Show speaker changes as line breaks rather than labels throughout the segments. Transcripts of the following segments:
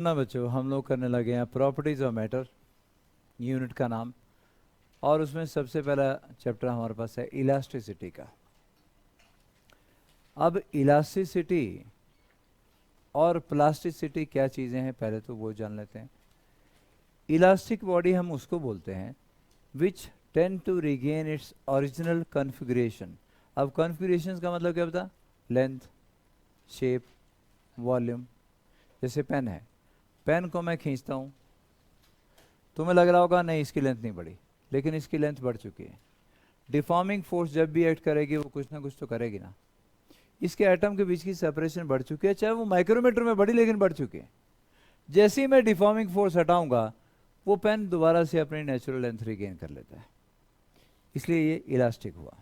ना बच्चों, हम लोग करने लगे हैं प्रॉपर्टीज ऑफ मैटर, यूनिट का नाम। और उसमें सबसे पहला चैप्टर हमारे पास है इलास्टिसिटी का। अब इलास्टिसिटी और प्लास्टिसिटी क्या चीज़ें हैं, पहले तो वो जान लेते हैं। इलास्टिक बॉडी हम उसको बोलते हैं which tend to regain its original configuration. अब कॉन्फ़िगरेशन का मतलब क्या बता? Length, shape, volume. जैसे पेन है, पेन को मैं खींचता हूँ, तुम्हें लग रहा होगा नहीं इसकी लेंथ नहीं बढ़ी, लेकिन इसकी लेंथ बढ़ चुकी है। डिफॉर्मिंग फोर्स जब भी एक्ट करेगी वो कुछ ना कुछ तो करेगी ना। इसके एटम के बीच की सेपरेशन बढ़ चुकी है, चाहे वो माइक्रोमीटर में बढ़ी, लेकिन बढ़ चुकी है। जैसे ही मैं डिफॉर्मिंग फोर्स हटाऊंगा वो पेन दोबारा से अपनी नेचुरल लेंथ रिगेन कर लेता है, इसलिए ये इलास्टिक हुआ।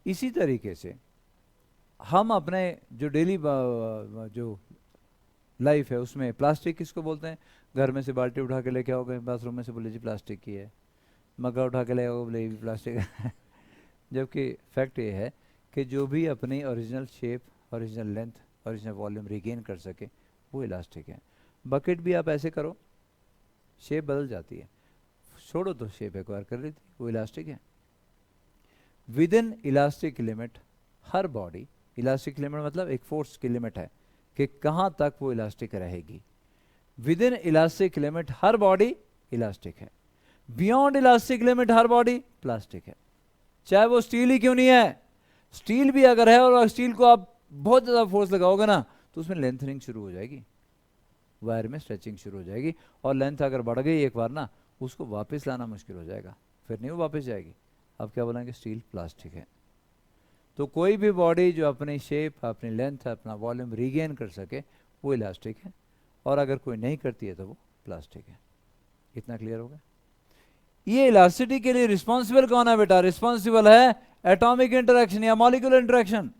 इसी तरीके से हम अपने जो डेली जो लाइफ है उसमें प्लास्टिक किसको बोलते हैं? घर में से बाल्टी उठा के लेके आओगे बाथरूम में से, बोले जी प्लास्टिक की है। मग्गा उठा के ले आओगे, बोले ये भी प्लास्टिक है। जबकि फैक्ट ये है कि जो भी अपनी original shape, original length, original volume regain कर सके वो इलास्टिक है। बकेट भी आप ऐसे करो, शेप बदल जाती है, छोड़ो तो शेप एक्वायर कर लेती, वो इलास्टिक है। With in elastic limit her body, elastic limit मतलब एक फोर्स की लिमिट है कि कहाँ तक वो इलास्टिक रहेगी। With in elastic limit her body elastic है, बियॉन्ड इलास्टिक लिमिट हर बॉडी प्लास्टिक है। चाहे वो स्टील ही क्यों नहीं है, स्टील भी अगर है और स्टील को आप बहुत ज़्यादा फोर्स लगाओगे ना तो उसमें लेंथनिंग शुरू हो जाएगी, वायर में स्ट्रेचिंग शुरू हो जाएगी, और लेंथ अगर बढ़ गई एक बार ना उसको वापस लाना मुश्किल हो जाएगा, फिर नहीं वो वापस जाएगी। अब क्या बोलेंगे? स्टील प्लास्टिक है। तो कोई भी बॉडी जो अपनी शेप, अपनी लेंथ, अपना वॉल्यूम रिगेन कर सके वो इलास्टिक है, और अगर कोई नहीं करती है तो वो प्लास्टिक है। इतना क्लियर हो गया? ये इलास्टिसिटी के लिए रिस्पॉन्सिबल कौन है बेटा? रिस्पॉन्सिबल है एटॉमिक इंटरेक्शन या मॉलिक्यूलर इंटरेक्शन।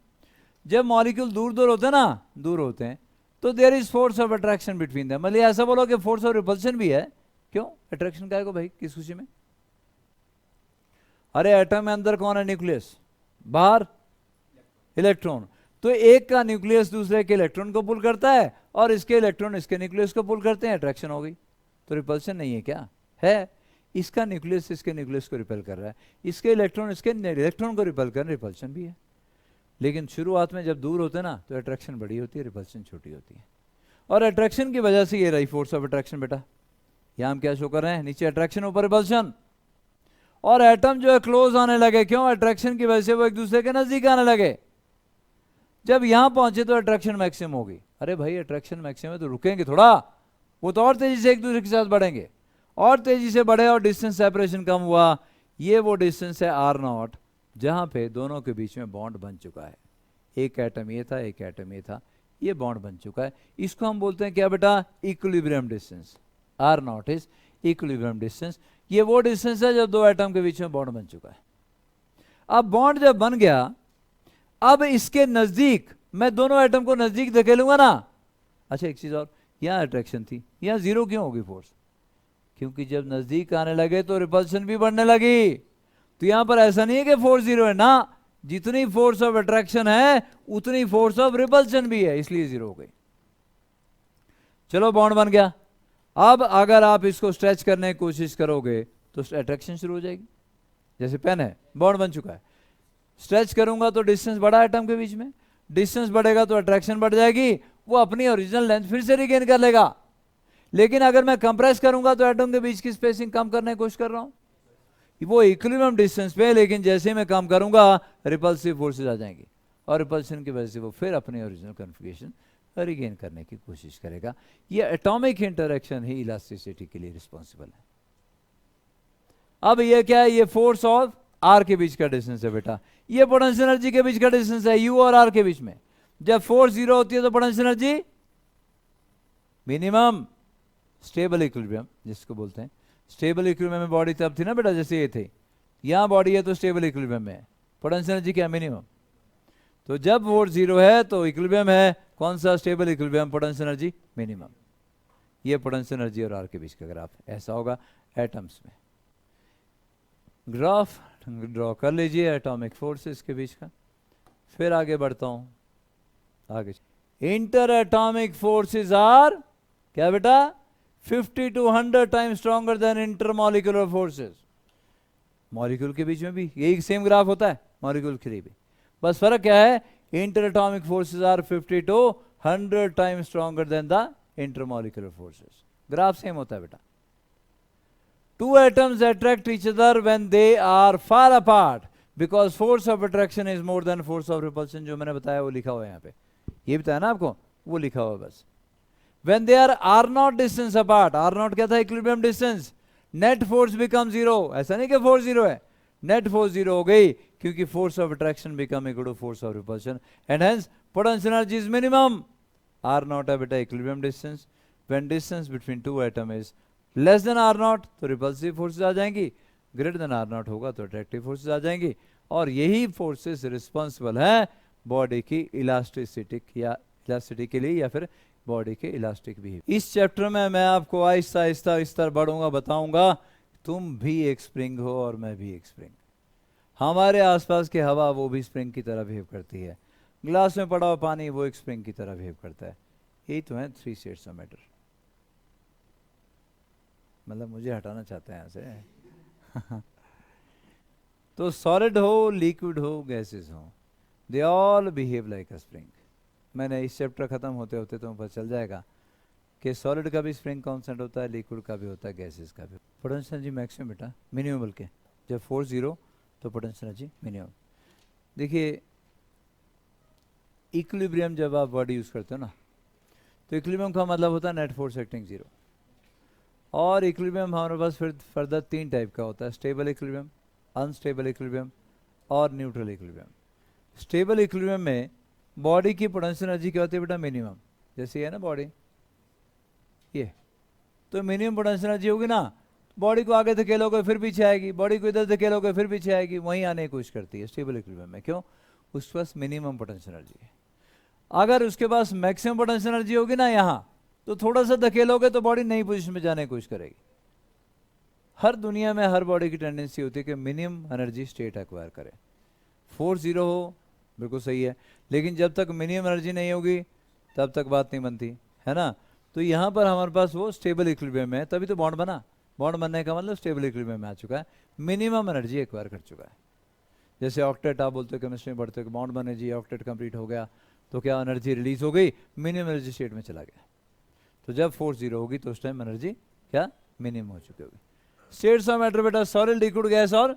जब मॉलिक्यूल दूर दूर होते हैं ना, दूर होते हैं तो there is force of attraction between them. मतलब ऐसा बोलो कि फोर्स ऑफ रिपल्शन भी है। क्यों अट्रैक्शन का है को भाई, किस खुशी में? अरे एटम में अंदर कौन है? न्यूक्लियस, बाहर इलेक्ट्रॉन। तो एक का न्यूक्लियस दूसरे के इलेक्ट्रॉन को पुल करता है, और इसके इलेक्ट्रॉन इसके न्यूक्लियस को पुल करते हैं, अट्रैक्शन हो गई। तो रिपल्शन नहीं है क्या? है। इसका न्यूक्लियस इसके न्यूक्लियस को रिपेल कर रहा है, इसके इलेक्ट्रॉन इसके इलेक्ट्रॉन को रिपेल कर, रिपल्शन भी है। लेकिन शुरुआत में जब दूर होते हैं ना तो अट्रैक्शन बड़ी होती है, रिपल्शन छोटी होती है। और अट्रैक्शन की वजह से ये रही फोर्स ऑफ अट्रैक्शन बेटा। यहां हम क्या शो कर रहे हैं? नीचे अट्रैक्शन, ऊपर रिपल्शन। और एटम जो है क्लोज आने लगे, क्यों? अट्रैक्शन की वजह से वो एक दूसरे के नजदीक आने लगे। जब यहां पहुंचे तो अट्रैक्शन मैक्सिमम होगी। अरे भाई अट्रैक्शन मैक्सिमम है तो रुकेंगे थोड़ा, वो तो और तेजी से एक दूसरे के साथ बढ़ेंगे, और तेजी से बढ़े, और डिस्टेंस सेपरेशन कम हुआ। ये वो डिस्टेंस है R0, जहां पे दोनों के बीच में बॉन्ड बन चुका है। एक एटम ये था, एक एटम ये था, ये बॉन्ड बन चुका है। इसको हम बोलते हैं क्या बेटा? Equilibrium distance. R0 is equilibrium distance. ये वो डिस्टेंस है जब दो एटम के बीच में बॉन्ड बन चुका है। अब बॉन्ड जब बन गया, अब इसके नजदीक मैं दोनों एटम को नजदीक धकेलूंगा ना। अच्छा एक चीज और, यहां अट्रैक्शन थी, यहां जीरो क्यों होगी फोर्स? क्योंकि जब नजदीक आने लगे तो रिपल्शन भी बढ़ने लगी। तो यहां पर ऐसा नहीं है कि फोर्स जीरो है ना, जितनी फोर्स ऑफ अट्रैक्शन है उतनी फोर्स ऑफ रिपल्शन भी है, इसलिए जीरो हो गई। चलो बॉन्ड बन गया। अब अगर आप इसको स्ट्रेच करने की कोशिश करोगे तो अट्रैक्शन शुरू हो जाएगी। जैसे पेन है, बॉन्ड बन चुका है, स्ट्रेच करूंगा तो डिस्टेंस बढ़ा एटम के बीच में, डिस्टेंस बढ़ेगा तो अट्रैक्शन बढ़ जाएगी, वो अपनी ओरिजिनल लेंथ फिर से रिगेन कर लेगा। लेकिन अगर मैं कंप्रेस करूंगा तो एटम के बीच की स्पेसिंग कम करने की कोशिश कर रहा हूं, वो इक्विलिब्रियम डिस्टेंस पे, लेकिन जैसे मैं काम करूंगा रिपल्सिव फोर्सेस आ जाएंगी, और रिपल्शन की वजह से वो फिर अपनी ओरिजिनल कॉन्फ़िगरेशन रिगेन करने की कोशिश करेगा। ये एटॉमिक इंटरेक्शन ही इलास्टिसिटी के लिए रिस्पॉन्सिबल है। अब ये क्या है? ये फोर्स ऑफ आर के बीच का डिस्टेंस है बेटा, ये पोटेंशियल एनर्जी के बीच का डिस्टेंस है, यू और आर के बीच में। जब फोर्स जीरो होती है तो potential energy minimum, stable equilibrium जिसको बोलते हैं। स्टेबल इक्विलिब्रियम में बॉडी तब थी ना बेटा जैसे ये थे, यहां बॉडी है तो स्टेबल इक्विलिब्रियम में है, पोटेंशियल एनर्जी क्या? मिनिमम। तो जब फोर्स जीरो है तो इक्विलिब्रियम है, कौन सा? Stable equilibrium, potential energy minimum. ये पोटेंशियल एनर्जी और आर के बीच का ग्राफ ऐसा होगा एटम्स में। ग्राफ ड्रॉ कर लीजिए एटॉमिक फोर्सेस के बीच का। फिर आगे बढ़ता हूं, आगे इंटर एटॉमिक फोर्सेस आर क्या बेटा? 50 to 100 time stronger then intermolecular forces. Molecule के बीच में भी यही सेम ग्राफ होता है, मॉलिक्यूल के लिए भी, बस फर्क क्या है? Inter atomic forces are 50 to 100 time stronger than the intermolecular forces. Graph same होता है बेटा। Two atoms attract each other when they are far apart because force of attraction is more than force of repulsion। जो मैंने बताया वो लिखा हुआ है यहाँ पे, ये बताया ना आपको, वो लिखा हुआ है बस। When they are r naught distance apart, r naught क्या था? Equilibrium distance. Net force become zero, ऐसा नहीं कि फोर्स जीरो है, नेट फोर्स जीरो हो गई क्योंकि force of attraction become equal to force of repulsion and hence potential energy is minimum. r naught है बेटा equilibrium distance. When distance between two atom is less than r naught तो repulsive forces आ जाएंगी, greater then r not होगा तो attractive forces आ जाएंगी। और यही फोर्सेस रिस्पॉन्सिबल है बॉडी की इलास्टिसिटी के लिए या फिर बॉडी के इलास्टिक भी। इस चैप्टर में मैं आपको आहिस्ता आहिस्ता इस तरह बढ़ूंगा, बताऊंगा तुम भी एक स्प्रिंग हो और मैं भी एक स्प्रिंग। हमारे आसपास की हवा वो भी स्प्रिंग की तरह बिहेव करती है, ग्लास में पड़ा हुआ पानी वो एक स्प्रिंग की तरह बिहेव करता है। यही तो है 3 स्टेट्स ऑफ मैटर। मतलब मुझे हटाना चाहते हैं यहाँ से तो सॉलिड हो, लिक्विड हो, गैसेस हो, they all behave like a spring. मैंने इस चैप्टर खत्म होते होते तो पता चल जाएगा कि सॉलिड का भी स्प्रिंग कांस्टेंट होता है, लिक्विड का भी होता है, गैसेस का भी। पोटेंशियल एनर्जी मैक्सिमम बेटा मिनिमम, बल्कि जब फोर्स जीरो तो पोटेंशियल एनर्जी मिनिमम। देखिए इक्विलिब्रियम जब आप वर्ड यूज करते हो ना, तो इक्विलिब्रियम का मतलब होता है नेट फोर्स एक्टिंग जीरो। और इक्विलिब्रियम हमारे पास फिर फर्दर 3 टाइप का होता है, स्टेबल इक्विलिब्रियम, अनस्टेबल इक्विलिब्रियम और न्यूट्रल इक्विलिब्रियम। स्टेबल इक्विलिब्रियम में बॉडी की पोटेंशियल एनर्जी क्या होती है बेटा? मिनिमम। जैसे ये है ना बॉडी, ये तो मिनिमम पोटेंशियल एनर्जी होगी ना, बॉडी को आगे धकेलोगे फिर पीछे आएगी, बॉडी को इधर धकेलोगे फिर पीछे आएगी, वहीं आने की कोशिश करती है स्टेबल इक्विलिब्रियम में। क्यों? उसके पास मिनिमम पोटेंशियल एनर्जी है। अगर उसके पास मैक्सिमम पोटेंशियल एनर्जी होगी ना यहाँ, तो थोड़ा सा धकेलोगे तो बॉडी नई पोजीशन में जाने की कोशिश करेगी। हर दुनिया में हर बॉडी की टेंडेंसी होती है कि मिनिमम एनर्जी स्टेट एक्वायर करे। फोर्स जीरो हो बिल्कुल सही है, लेकिन जब तक मिनिमम एनर्जी नहीं होगी तब तक बात नहीं बनती है ना। तो यहाँ पर हमारे पास वो स्टेबल इक्विलिब्रियम है, तभी तो बॉन्ड बना। बॉन्ड बनने का मतलब स्टेबल इक्विलिब्रियम में आ चुका है, मिनिमम एनर्जी एक्वायर कर चुका है। जैसे ऑक्टेट आप बोलते हो केमिस्ट्री में पढ़ते हो, बॉन्ड बने जी, ऑक्टेट कंप्लीट हो गया, तो क्या एनर्जी रिलीज हो गई? मिनिमम एनर्जी स्टेट में चला गया। तो जब फोर्स जीरो होगी तो उस टाइम एनर्जी क्या? मिनिमम हो चुकी होगी। स्टेट्स ऑफ मैटर बेटा सॉलिड, लिक्विड, गैस और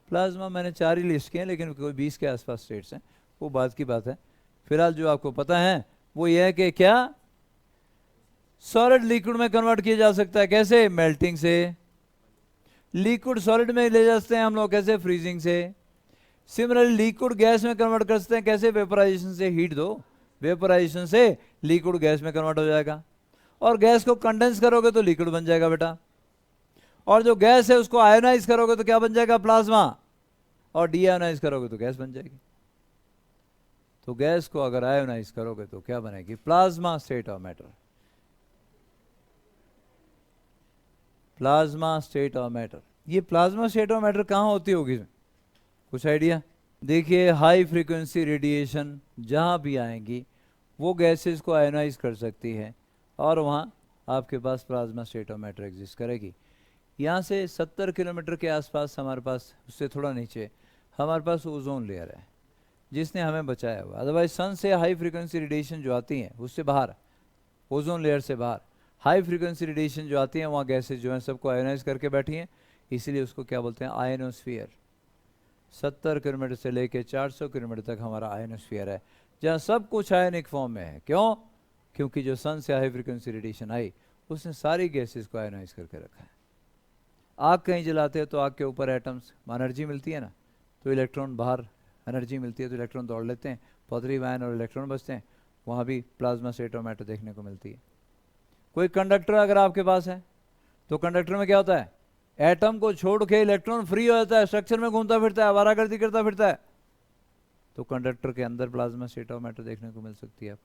प्लाज्मा। मैंने 4 ही लिस्ट किए हैं, लेकिन कोई 20 के आसपास स्टेट्स हैं, वो बात की बात है। फिलहाल जो आपको पता है वो ये है कि क्या सॉलिड लिक्विड में कन्वर्ट किया जा सकता है। कैसे? मेल्टिंग से। लिक्विड सॉलिड में ले जा सकते हैं हम लोग, कैसे? फ्रीजिंग से। सिमिलरली लिक्विड गैस में कन्वर्ट कर सकते हैं, कैसे? वेपोराइजेशन से। हीट दो, वेपोराइजेशन से लिक्विड गैस में कन्वर्ट हो जाएगा। और गैस को कंडेंस करोगे तो लिक्विड बन जाएगा बेटा। और जो गैस है उसको आयोनाइज करोगे तो क्या बन जाएगा? प्लाज्मा। और डी आयोनाइज करोगे तो गैस बन जाएगी। तो गैस को अगर आयोनाइज करोगे तो क्या बनेगी? Plasma state of matter. Plasma state of matter. ये प्लाज्मा स्टेट ऑफ मैटर कहाँ होती होगी? कुछ आइडिया? देखिए हाई फ्रीक्वेंसी रेडिएशन जहाँ भी आएंगी वो गैसेस को आयोनाइज कर सकती है और वहाँ आपके पास plasma state of matter exist करेगी। यहाँ से 70 किलोमीटर के आसपास हमारे पास, उससे थोड़ा नीचे हमारे पास ओजोन लेयर है जिसने हमें बचाया हुआ। अदरवाइज सन से हाई फ्रीक्वेंसी रेडिएशन जो आती हैं उससे बाहर, ओजोन लेयर से बाहर हाई फ्रीक्वेंसी रेडिएशन जो आती हैं वहाँ गैसेज जो हैं सबको आयोनाइज करके बैठी हैं, इसीलिए उसको क्या बोलते हैं? आयनोस्फीयर। 70 किलोमीटर से लेके 400 किलोमीटर तक हमारा आयनोस्फीयर है जहाँ सब कुछ आयनिक फॉर्म में है। क्यों? क्योंकि जो सन से हाई फ्रीक्वेंसी रेडिएशन आई उसने सारी गैसेस को आयनाइज करके रखा है। आग कहीं जलाते हैं तो आग के ऊपर एटम्स एनर्जी मिलती है ना, तो इलेक्ट्रॉन बाहर एनर्जी मिलती है तो इलेक्ट्रॉन दौड़ लेते हैं, पॉजिटिव आयन और इलेक्ट्रॉन बचते हैं, वहाँ भी प्लाज्मा स्टेट ऑफ मैटर देखने को मिलती है। कोई कंडक्टर अगर आपके पास है तो कंडक्टर में क्या होता है? एटम को छोड़ के इलेक्ट्रॉन फ्री हो जाता है, स्ट्रक्चर में घूमता फिरता है, आवारागर्दी करता फिरता है, तो कंडक्टर के अंदर प्लाज्मा स्टेट ऑफ मैटर देखने को मिल सकती है।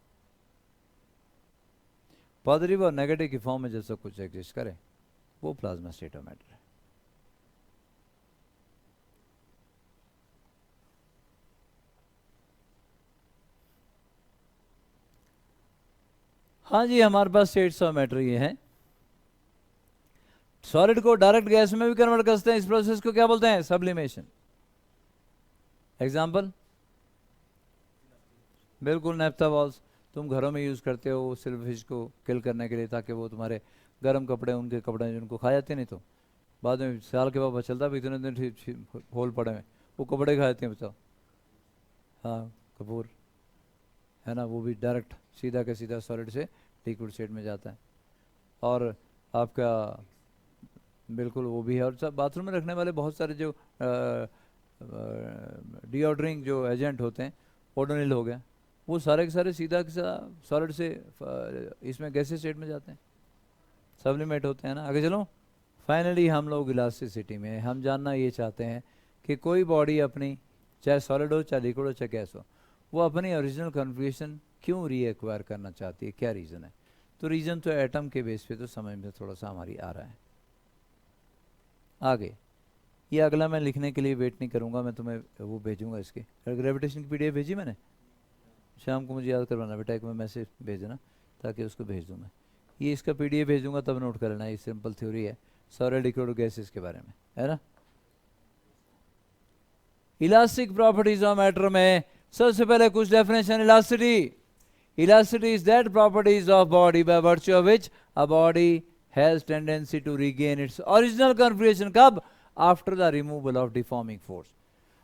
पॉजिटिव और नेगेटिव की फॉर्म में जब सब कुछ एग्जिस्ट करे वो प्लाज्मा स्टेट ऑफ मैटर है। हाँ जी, हमारे पास स्टेट्स ऑफ मैटर ये हैं। सॉलिड को डायरेक्ट गैस में भी कन्वर्ट करते हैं, इस प्रोसेस को क्या बोलते हैं? सब्लिमेशन। एग्जाम्पल, बिल्कुल नेफ्था बॉल्स तुम घरों में यूज़ करते हो सिल्वर फिश को किल करने के लिए, ताकि वो तुम्हारे गर्म कपड़े, उनके कपड़े जिनको खा जाते, नहीं तो बाद में साल के बाद पता चलता भी इतने दिन होल पड़े में वो कपड़े खा जाते हैं, बताओ। हाँ, कपूर है ना, वो भी डायरेक्ट सीधा के सीधा सॉलिड से लिक्विड स्टेट में जाता है। और आपका बिल्कुल वो भी है। और सब बाथरूम में रखने वाले बहुत सारे जो डिओड्रिंग जो एजेंट होते हैं, ओडोनिल हो गया, वो सारे के सारे सीधा के सीधा सॉलिड से इसमें गैसेस स्टेट में जाते हैं, सब्लिमेट होते हैं ना। आगे चलो, फाइनली हम लोग इलास्टिसिटी में हम जानना ये चाहते हैं कि कोई बॉडी अपनी, चाहे सॉलिड हो चाहे लिक्विड हो चाहे गैस हो, वो अपनी ओरिजिनल कन्फिग्रेशन क्यों रीएक्वायर करना चाहती है, क्या रीज़न है? तो रीज़न तो एटम के बेस पे तो समझ में थोड़ा सा हमारी आ रहा है। आगे ये अगला मैं लिखने के लिए वेट नहीं करूँगा, मैं तुम्हें वो भेजूँगा इसके ग्रेविटेशन की पीडीएफ भेजी मैंने, शाम को मुझे याद करवाना बेटा, एक में मैसेज भेज देना ताकि उसको भेज दूँ मैं। ये इसका पीडीएफ भेजूँगा तब नोट कर लेना, ये सिंपल थ्योरी है सॉलिड लिक्विड गैसेस के बारे में, है ना। इलास्टिक प्रॉपर्टीज ऑफ मैटर में सबसे पहले कुछ definition. Elasticity is that properties of body by virtue of which a body has tendency to regain its original configuration. कब? After the removal of deforming force.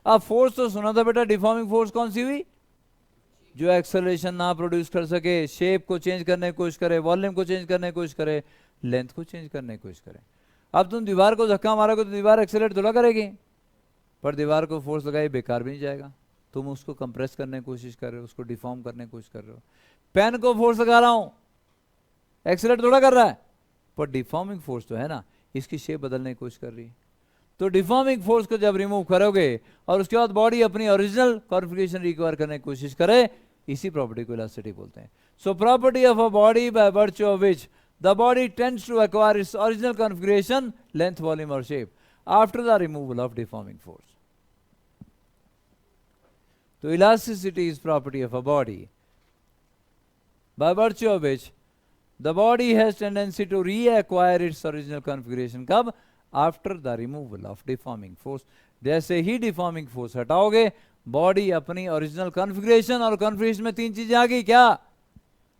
अब फोर्स तो सुना था बेटा, डिफॉर्मिंग फोर्स कौन सी हुई? जो एक्सेलरेशन ना प्रोड्यूस कर सके, शेप को चेंज करने की कोशिश करे, वॉल्यूम को चेंज करने की कोशिश करे, लेंथ को चेंज करने की कोशिश करे। अब तुम दीवार को धक्का मारोगे तो दीवार एक्सेलरेट थोड़ा करेगी, पर दीवार को फोर्स लगाए बेकार भी नहीं जाएगा। तुम उसको कंप्रेस करने की कोशिश कर रहे हो, उसको डिफॉर्म करने की कोशिश कर रहे हो। पेन को फोर्स लगा रहा हूं, एक्सेलरेट थोड़ा कर रहा है, पर डिफॉर्मिंग फोर्स तो है ना, इसकी शेप बदलने की कोशिश कर रही है। तो डिफॉर्मिंग फोर्स को जब रिमूव करोगे और उसके बाद बॉडी अपनी ओरिजिनल कॉन्फिगरेशन रिकवर करने की कोशिश करे, इसी प्रॉपर्टी को इलास्टिसिटी बोलते हैं। So property of a body by virtue of which the body tends to acquire its original configuration, length, volume और shape after the removal of deforming force. तो elasticity is property of a body by virtue of which the body has tendency to reacquire its original configuration. कब? After the removal of deforming force. जैसे ही deforming force हटाओगे, body अपनी original configuration, और configuration में तीन चीजें आ गई, क्या?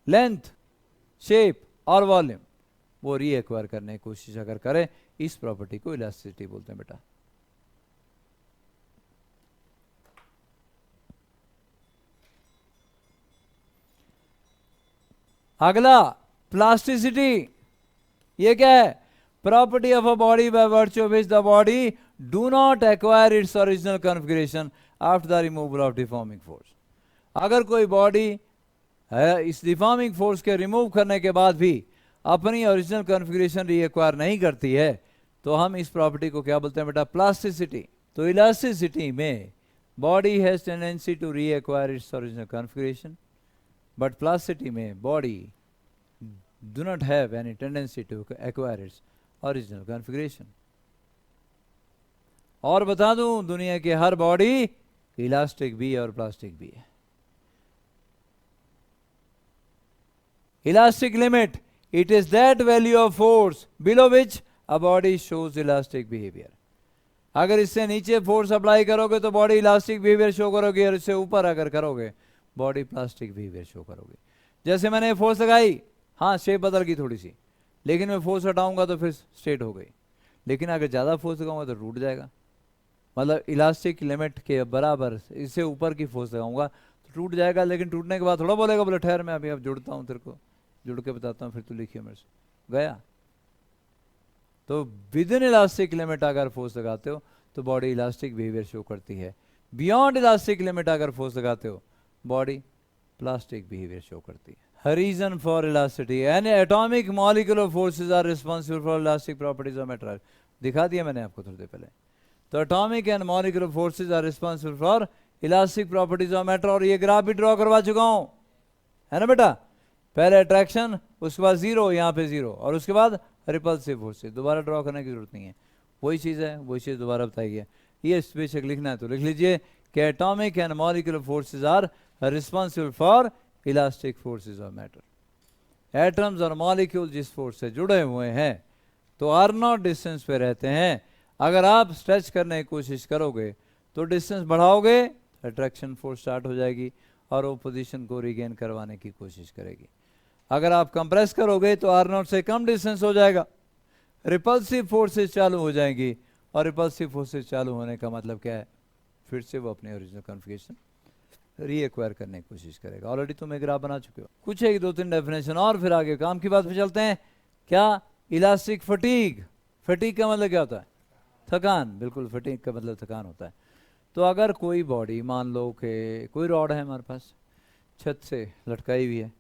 Length, shape और वॉल्यूम, वो रीएक्वायर करने की कोशिश अगर करे, इस प्रॉपर्टी को इलास्टिसिटी बोलते हैं बेटा। अगला प्लास्टिसिटी, ये क्या है? Property of a body by virtue of which the body do not acquire its original configuration after the removal of deforming force. अगर कोई बॉडी है इस डिफॉर्मिंग फोर्स के रिमूव करने के बाद भी अपनी ओरिजिनल कॉन्फिगरेशन रीएक्वायर नहीं करती है, तो हम इस प्रॉपर्टी को क्या बोलते हैं बेटा? प्लास्टिसिटी। तो इलास्टिसिटी में body has tendency to reacquire its original configuration, but plasticity में body do not have any tendency to acquire its original configuration। और बता दूं, दुनिया के हर बॉडी इलास्टिक भी है और प्लास्टिक भी है। Elastic limit, it is that value of force below which a body shows elastic behavior। अगर इससे नीचे फोर्स अप्लाई करोगे तो बॉडी इलास्टिक बिहेवियर शो करोगे, और इससे ऊपर अगर करोगे बॉडी प्लास्टिक बिहेवियर शो करोगे। जैसे मैंने फोर्स लगाई, हाँ शेप बदल गई थोड़ी सी, लेकिन मैं फोर्स हटाऊंगा तो फिर स्ट्रेट हो गई। लेकिन अगर ज़्यादा फोर्स लगाऊंगा तो टूट जाएगा, मतलब इलास्टिक लिमिट के बराबर इससे ऊपर की फोर्स लगाऊंगा तो टूट जाएगा। लेकिन टूटने के बाद थोड़ा बोलेगा, बोले ठहर मैं अभी अब जुड़ता हूँ, तेरे को जुड़ के बताता हूँ, फिर तू लिखिए मेरे से, गया। तो विद इन इलास्टिक लिमिट अगर फोर्स लगाते हो तो बॉडी इलास्टिक बिहेवियर शो करती है। बियॉन्ड इलास्टिक लिमिट अगर फोर्स लगाते हो, बॉडी प्लास्टिक बिहेवियर शो करती है। Reason for elasticity, any atomic molecular forces are responsible for elastic properties of matter. दिखा दिया मैंने आपको थोड़ी देर पहले। तो atomic and molecular forces are responsible for elastic properties of matter, और ये ग्राफ भी ड्रॉ करवा चुका हूं, है ना बेटा? पहले अट्रैक्शन, उसके बाद जीरो, यहाँ पे जीरो, और उसके बाद रिपल्सिव फोर्सेस। दोबारा ड्रॉ करने की जरूरत नहीं है, वही चीज़ है, वही चीज़ दोबारा बताई है। ये बेशक लिखना है तो लिख लीजिए कि atomic and molecular forces are responsible for elastic forces of matter। Atoms और मॉलिक्यूल जिस फोर्स से जुड़े हुए हैं तो आर नॉट डिस्टेंस पे रहते हैं। अगर आप स्ट्रेच करने की कोशिश करोगे तो डिस्टेंस बढ़ाओगे, अट्रैक्शन फोर्स स्टार्ट हो जाएगी और वो पोजीशन को रिगेन करवाने की कोशिश करेगी। अगर आप कंप्रेस करोगे तो आर नॉट से कम डिस्टेंस हो जाएगा, रिपल्सिव फोर्सेस चालू हो जाएंगी, और रिपल्सिव फोर्सेस चालू होने का मतलब क्या है, फिर से वो अपने ओरिजिनल कॉन्फ़िगरेशन रीएक्वायर करने की कोशिश करेगा। ऑलरेडी तुम एक ग्राफ बना चुके हो। कुछ एक दो तीन डेफिनेशन और फिर आगे काम की बात पे चलते हैं। क्या? Elastic fatigue. फटीग का मतलब क्या होता है? थकान। बिल्कुल, फटीग का मतलब थकान होता है। तो अगर कोई बॉडी, मान लो कि कोई रॉड है हमारे पास, छत से लटकाई हुई है,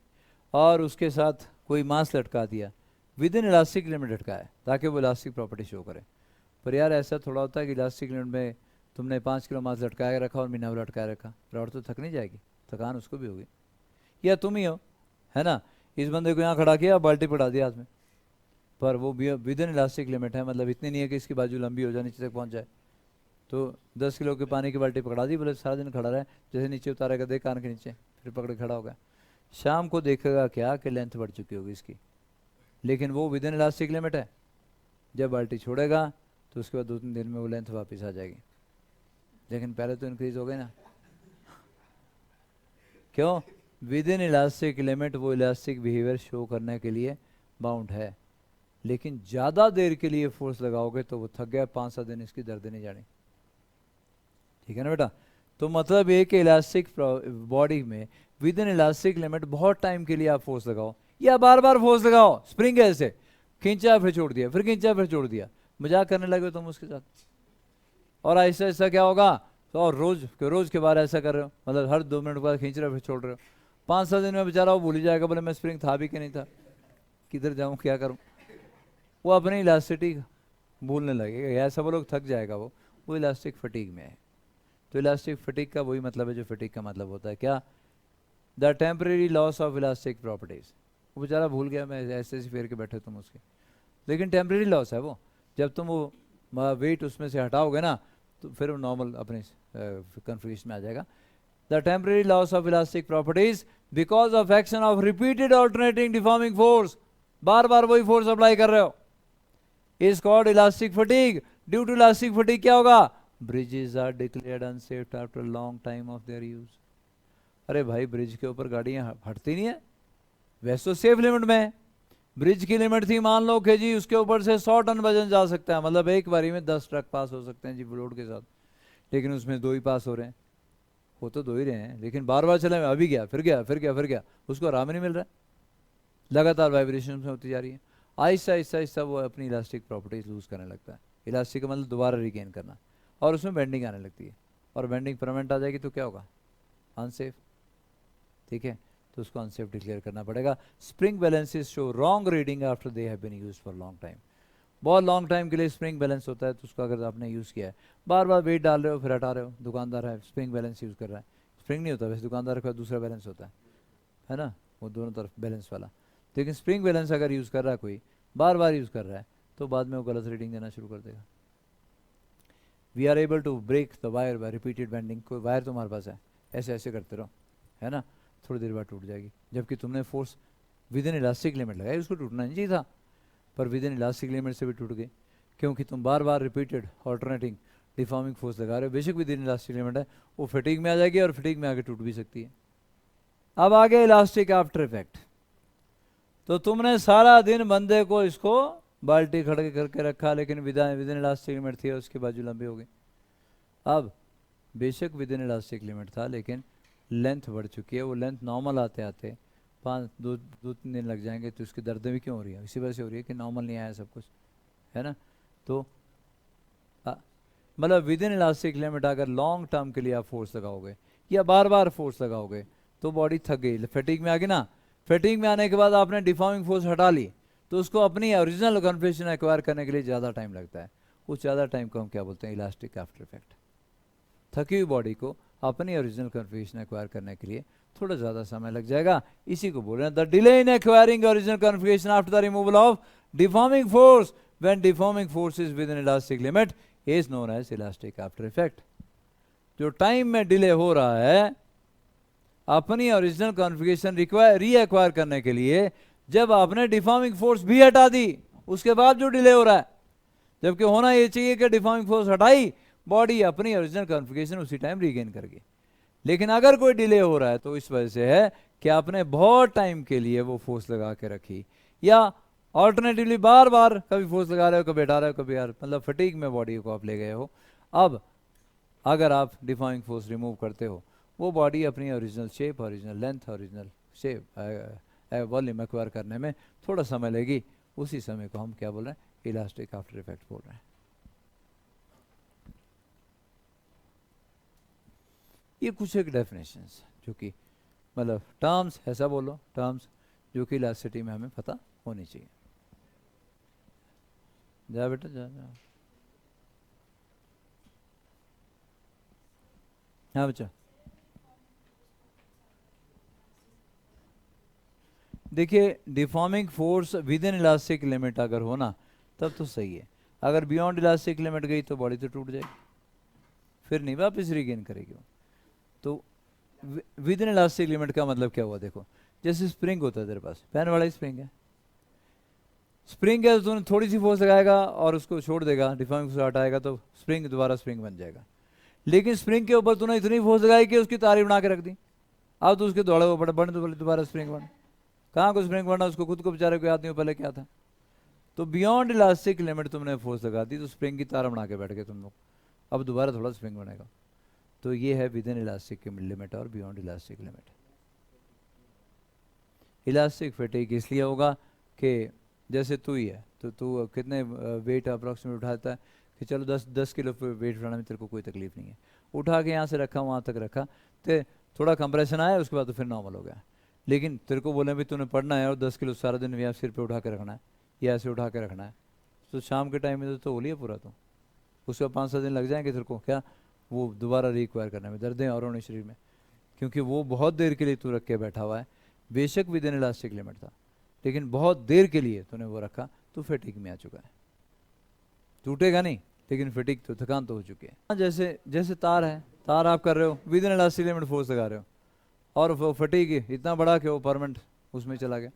और उसके साथ कोई मास लटका दिया, विद इन इलास्टिक लिमिट लटका है ताकि वो इलास्टिक प्रॉपर्टी शो करे। पर यार ऐसा थोड़ा होता है कि इलास्टिक लिमिट में तुमने 5 किलो मास लटकाया रखा और मीना लटकाया रखा, रॉड तो थक नहीं जाएगी, थकान उसको भी होगी। या तुम ही हो, है ना, इस बंदे को यहाँ खड़ा किया, बाल्टी पड़ा दिया हाथ में, पर वो विद इन इलास्टिक लिमिट है, मतलब इतनी नहीं है कि इसकी बाजू लंबी हो जाए, नीचे तक पहुँच जाए। तो 10 किलो के पानी की बाल्टी पकड़ा दी, बोले सारा दिन खड़ा रहे, जैसे नीचे उतारेगा देख कान के नीचे, फिर पकड़ खड़ा होगा। शाम को देखेगा क्या कि लेंथ बढ़ चुकी होगी इसकी, लेकिन वो विद इन इलास्टिक लिमिट है। जब बाल्टी छोड़ेगा तो उसके बाद 2-3 दिन में वो लेंथ वापस आ जाएगी, लेकिन पहले तो इंक्रीज हो गई ना। क्यों? विद इन इलास्टिक लिमिट वो इलास्टिक बिहेवियर शो करने के लिए बाउंड है, लेकिन ज़्यादा देर के लिए फोर्स लगाओगे तो वो थक गया, 5-7 दिन इसकी दर्द नहीं जानी। ठीक है ना बेटा? तो मतलब ये कि इलास्टिक बॉडी में विद इन इलास्टिक लिमिट बहुत टाइम के लिए आप फोर्स लगाओ, या बार बार फोर्स लगाओ। स्प्रिंग ऐसे खींचा फिर छोड़ दिया, फिर खींचा फिर छोड़ दिया, मजाक करने लगे तुम उसके साथ, और ऐसा ऐसा क्या होगा, तो और रोज के बार ऐसा कर रहे हो, मतलब हर 2 मिनट बाद खींच रहे हो फिर छोड़ रहे हो, 5-7 दिन में बेचारा वो भूल ही जाएगा, बोले मैं स्प्रिंग था भी कि नहीं था, किधर जाऊँ क्या करूँ, वो अपनी इलास्टिसिटी भूलने लगेगा, ऐसा वो लोग थक जाएगा, वो इलास्टिक फटीग में है। तो इलास्टिक फटीग का वही मतलब है जो फटीग का मतलब होता है, क्या? The temporary loss of elastic properties. वो बेचारा भूल गया, मैं ऐसे ऐसे फेर के बैठे तुम उसके, लेकिन टेम्परेरी लॉस है वो। जब तुम वो वेट उसमें से हटाओगे ना तो फिर वो नॉर्मल अपने कन्फ्यूजन में आ जाएगा। The temporary loss of elastic properties because of action of repeated alternating deforming force, बार बार वही फोर्स अप्लाई कर रहे हो, is called elastic fatigue. Due to elastic fatigue क्या होगा? Bridges are declared unsafe after long time of their use. अरे भाई, ब्रिज के ऊपर गाड़ियां हटती नहीं है, वैसे तो सेफ लिमिट में है। ब्रिज की लिमिट थी मान लो कि जी उसके ऊपर से 100 टन वजन जा सकता है, मतलब एक बारी में 10 ट्रक पास हो सकते हैं जी लोड के साथ, लेकिन उसमें 2 ही पास हो रहे हैं, हो तो 2 ही रहे हैं, लेकिन बार बार चले, अभी गया फिर गया फिर गया फिर गया, उसको आराम नहीं मिल रहा है, लगातार वाइब्रेशन में होती जा रही है। आहिस्ता आहिस्ता आहिस्ता वो अपनी इलास्टिक प्रॉपर्टीज लूज करने लगता है। इलास्टिक का मतलब दोबारा रिगेन करना, और उसमें बेंडिंग आने लगती है, और बेंडिंग परमानेंट आ जाएगी तो क्या होगा? अनसेफ। ठीक है, तो उसको अनसेफ डिक्लेयर करना पड़ेगा। Spring balances show wrong reading after they have been used for long time. बहुत लॉन्ग टाइम के लिए स्प्रिंग बैलेंस होता है, तो उसको अगर आपने यूज़ किया है, बार बार वेट डाल रहे हो फिर हटा रहे हो, दुकानदार है स्प्रिंग बैलेंस यूज़ कर रहा है, स्प्रिंग नहीं होता वैसे, दुकानदार का दूसरा बैलेंस होता है ना, वो दोनों तरफ बैलेंस वाला। लेकिन स्प्रिंग बैलेंस अगर यूज़ कर रहा है कोई, बार बार यूज़ कर रहा है, तो बाद में वो गलत रीडिंग देना शुरू कर देगा। We are able to break the wire by repeated bending. कोई वायर तुम्हारे पास है, ऐसे ऐसे करते रहो, है ना, थोड़ी देर बाद टूट जाएगी, जबकि तुमने force with in elastic limit लगाई, उसको टूटना नहीं चाहिए था, पर विद इन इलास्टिक लिमिट से भी टूट गई, क्योंकि तुम बार बार रिपीटेड ऑल्टरनेटिंग डिफॉर्मिंग फोर्स लगा रहे हो। बेशक विद इन इलास्टिक लिमिट है, वो फिटिंग में आ जाएगी और फिटिंग में आगे टूट भी सकती है। अब आगे इलास्टिक आफ्टर इफेक्ट। तो तुमने सारा दिन बंदे को इसको बाल्टी खड़े करके रखा, लेकिन विद इन इलास्टिक लिमिट थी, उसकी बाजू लंबी हो गई। अब बेशक विद इन इलास्टिक लिमिट था, लेकिन लेंथ बढ़ चुकी है, वो लेंथ नॉर्मल आते आते 2-3 दिन लग जाएंगे, तो उसकी दर्द भी क्यों हो रही है? इसी वजह से हो रही है कि नॉर्मल नहीं आया सब कुछ, है ना। तो मतलब विद इन इलास्टिक लिमिट अगर लॉन्ग टर्म के लिए आप फोर्स लगाओगे या बार बार फोर्स लगाओगे तो बॉडी थक गई, फैटिग में आ गई ना। फैटिग में आने के बाद आपने डिफॉर्मिंग फोर्स हटा ली, तो उसको अपनी ओरिजिनल कॉन्फिगरेशन एक्वायर करने के लिए ज़्यादा टाइम लगता है। उस ज़्यादा टाइम को हम क्या बोलते हैं? Elastic after effect. थकी हुई बॉडी को अपनी ओरिजिनल कॉन्फिगरेशन एक्वायर करने के लिए थोड़ा ज़्यादा समय लग जाएगा, इसी को बोल रहे हैं the delay in acquiring original configuration after the removal of deforming force when deforming force is within elastic limit is known as elastic after effect. जो टाइम में डिले हो रहा है अपनी ओरिजिनल कॉन्फिगरेशन री एक्वायर करने के लिए, जब आपने डिफॉर्मिंग फोर्स भी हटा दी उसके बाद जो डिले हो रहा है, जबकि होना ये चाहिए कि डिफॉर्मिंग फोर्स हटाई, बॉडी अपनी ओरिजिनल कॉन्फ़िगरेशन उसी टाइम रीगेन कर गई। लेकिन अगर कोई डिले हो रहा है तो इस वजह से है कि आपने बहुत टाइम के लिए वो फोर्स लगा के रखी, या ऑल्टरनेटिवली बार बार कभी फोर्स लगा रहे हो, कभी हटा रहे हो, कभी यार मतलब फटीग में बॉडी को आप ले गए हो। अब अगर आप डिफॉर्मिंग फोर्स रिमूव करते हो, वो बॉडी अपनी original shape, original length, original shape volume acquire करने में थोड़ा समय लेगी। उसी समय को हम क्या बोल रहे हैं, इलास्टिक आफ्टर इफेक्ट बोल रहे हैं। ये कुछ एक डेफिनेशंस जो कि मतलब टर्म्स, ऐसा बोलो टर्म्स जो कि इलास्टिसिटी में हमें पता होनी चाहिए। जा बेटा जा, जा। हाँ बच्चा, देखिए deforming force with in elastic limit अगर हो ना तब तो सही है, अगर बियॉन्ड इलास्टिक लिमिट गई तो बॉडी तो टूट जाएगी, फिर नहीं वापस रीगेन करेगी वो। तो विद इन इलास्टिक लिमिट का मतलब क्या हुआ, देखो जैसे स्प्रिंग होता है, तेरे पास पैन वाला ही स्प्रिंग है, स्प्रिंग है तो तूने थोड़ी सी फोर्स लगाएगा और उसको छोड़ देगा, डिफॉर्मिंग फोर्स हटाएगा तो स्प्रिंग दोबारा स्प्रिंग बन जाएगा। लेकिन स्प्रिंग के ऊपर तूने इतनी फोर्स लगाई कि उसकी तारी बना के रख दी, अब तो उसके दौड़े वो बन तो दोबारा स्प्रिंग बन, कहाँ को स्प्रिंग बनना, उसको खुद को बेचारे को याद नहीं हो पहले क्या था। तो बियॉन्ड इलास्टिक लिमिट तुमने फोर्स लगा दी तो स्प्रिंग की तार बना के बैठ गए तुम लोग, अब दोबारा थोड़ा स्प्रिंग बनेगा। तो ये है विद इन इलास्टिक लिमिट और beyond elastic limit. Elastic fatigue इसलिए होगा कि जैसे तू ही है तो तू कितने वेट अप्रॉक्सीमेट उठाता है कि चलो 10 किलो वेट उठाने में तेरे को कोई तकलीफ नहीं है, उठा के यहाँ से रखा वहाँ तक रखा, तो थोड़ा कंप्रेशन आया उसके बाद तो फिर नॉर्मल हो गया। लेकिन तेरे को बोले भी तूने पढ़ना है और 10 किलो सारा दिन या सिर पे उठा के रखना है या ऐसे उठा के रखना है, तो शाम के टाइम में तो हो लिया पूरा, तो उसके बाद 5-7 दिन लग जाएंगे तेरे को क्या वो दोबारा रिक्वायर करने में, दर्दें और होने शरीर में, क्योंकि वो बहुत देर के लिए तू रख के बैठा हुआ है। बेशक विद इन इलास्टिक लिमिट था लेकिन बहुत देर के लिए तूने वो रखा तो फटीग में आ चुका है, टूटेगा नहीं लेकिन फटीग तो थकान तो हो चुकी है। जैसे जैसे तार है, तार आप कर रहे हो with in elastic limit force लगा रहे हो और वो फटीग इतना बड़ा कि वो परमानेंट उसमें चला गया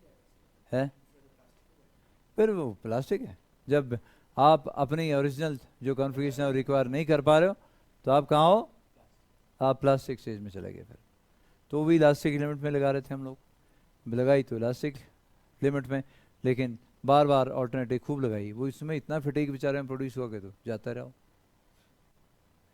है, फिर वो प्लास्टिक है। जब आप अपनी ओरिजिनल जो कॉन्फ़िगरेशन रिक्वायर नहीं कर पा रहे हो तो आप कहाँ हो, आप प्लास्टिक स्टेज में चले गए। फिर तो भी इलास्टिक लिमिट में लगा रहे थे हम लोग, लगाई तो इलास्टिक लिमिट में, लेकिन बार बार ऑल्टरनेटिव खूब लगाई, वो इसमें इतना फटीग बेचारे में प्रोड्यूस हो गए तो जाता रहो,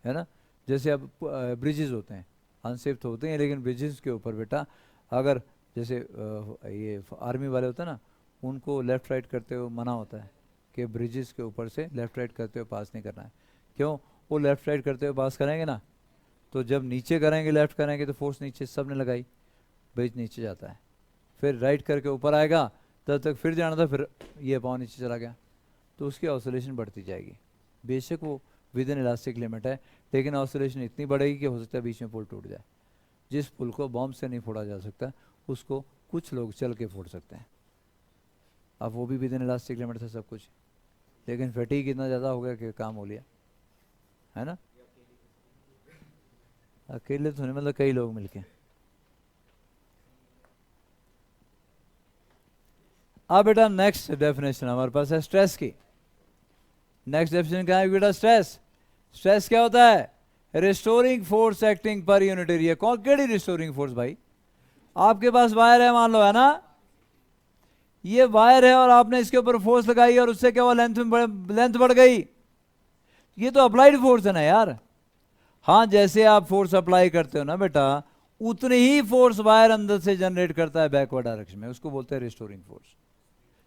है ना। जैसे अब ब्रिजेस होते हैं अनसेफ तो होते हैं, लेकिन ब्रिजेस के ऊपर बेटा अगर जैसे ये आर्मी वाले होते हैं ना, उनको लेफ़्ट राइट करते हुए मना होता है कि ब्रिजेस के ऊपर से लेफ़्ट राइट करते हुए पास नहीं करना है। क्यों, वो लेफ़्ट राइट करते हुए पास करेंगे ना, तो जब नीचे करेंगे लेफ़्ट करेंगे तो फोर्स नीचे सब ने लगाई, ब्रिज नीचे जाता है, फिर राइट करके ऊपर आएगा तब तक फिर जाना था, फिर ये पाँव नीचे चला गया, तो उसकी ऑसिलेशन बढ़ती जाएगी। बेशक वो विद इन इलास्टिक लिमिट है लेकिन ऑसिलेशन इतनी बढ़ेगी कि हो सकता है बीच में पुल टूट जाए। जिस पुल को बॉम्ब से नहीं फोड़ा जा सकता उसको कुछ लोग चल के फोड़ सकते हैं। अब वो भी विद इन इलास्टिक लिमिट था सब कुछ, लेकिन फटीग इतना ज़्यादा हो गया कि काम हो लिया, है ना। अकेले तो नहीं, मतलब कई लोग मिलके। अब बेटा नेक्स्ट डेफिनेशन हमारे पास है स्ट्रेस की। नेक्स्ट डेफिनेशन क्या है बेटा, स्ट्रेस। स्ट्रेस क्या होता है, restoring force acting per unit area. कौन केड़ी रिस्टोरिंग फोर्स भाई, आपके पास वायर है मान लो, है ना, ये वायर है और आपने इसके ऊपर फोर्स लगाई और उससे क्या हुआ, लेंथ बढ़ गई, ये तो अप्लाइड फोर्स है ना यार। हाँ, जैसे आप फोर्स अप्लाई करते हो ना बेटा, उतनी ही फोर्स वायर अंदर से जनरेट करता है बैकवर्ड डायरेक्शन में, उसको बोलते हैं रिस्टोरिंग फोर्स।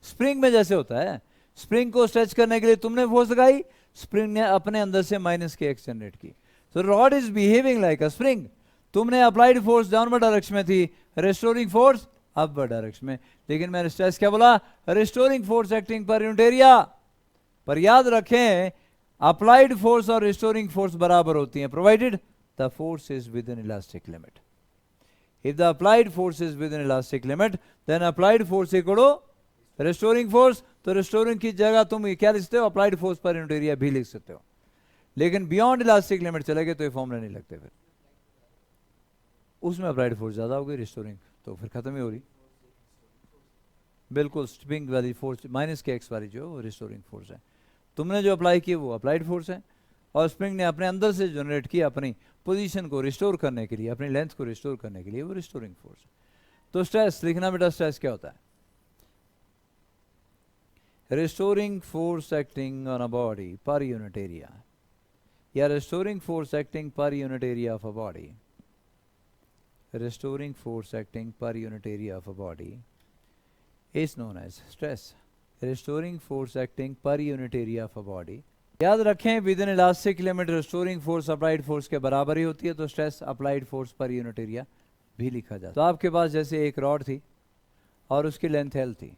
स्प्रिंग में जैसे होता है, स्प्रिंग को स्ट्रेच करने के लिए तुमने फोर्स लगाई, स्प्रिंग ने अपने अंदर से माइनस के एक्स जनरेट की। तो rod is behaving like a spring. तुमने अप्लाइड फोर्स डाउनवर्ड डायरेक्शन में थी, रिस्टोरिंग फोर्स अपवर्ड डायरेक्शन में। लेकिन मैंने स्ट्रेस क्या बोला, restoring force acting per unit area. पर याद रखें अप्लाइड फोर्स और रिस्टोरिंग फोर्स बराबर होती हैं, provided the force is within elastic limit. If the applied force is within elastic limit then applied force equal to restoring force. तो restoring की जगह तुम क्या लिख सकते हो, applied force per unit area भी लिख सकते हो। लेकिन बियॉन्ड इलास्टिक लिमिट चले गए तो ये फॉर्मूला नहीं लगते, फिर उसमें अप्लाइड फोर्स ज्यादा हो गई, रिस्टोरिंग तो फिर खत्म ही हो रही। बिल्कुल स्प्रिंग वाली फोर्स माइनस के एक्स वाली जो रिस्टोरिंग फोर्स है, तुमने जो अप्लाई की वो अप्लाइड फोर्स है, और स्प्रिंग ने अपने अंदर से जनरेट किया अपनी पोजीशन को रिस्टोर करने के लिए, अपनी लेंथ को रिस्टोर करने के लिए, वो रिस्टोरिंग फोर्स है। तो स्ट्रेस लिखना बेटा, स्ट्रेस क्या होता है? Restoring force acting on a body per unit area, या restoring force acting per unit area of a body, restoring force acting per unit area of a body is known as stress. Restoring force acting per unit area of a body. याद रखें with in elastic limit restoring force applied force के बराबर ही होती है, तो stress applied force per unit area भी लिखा जाता है। तो आपके पास जैसे एक रॉड थी और उसकी लेंथ एल थी,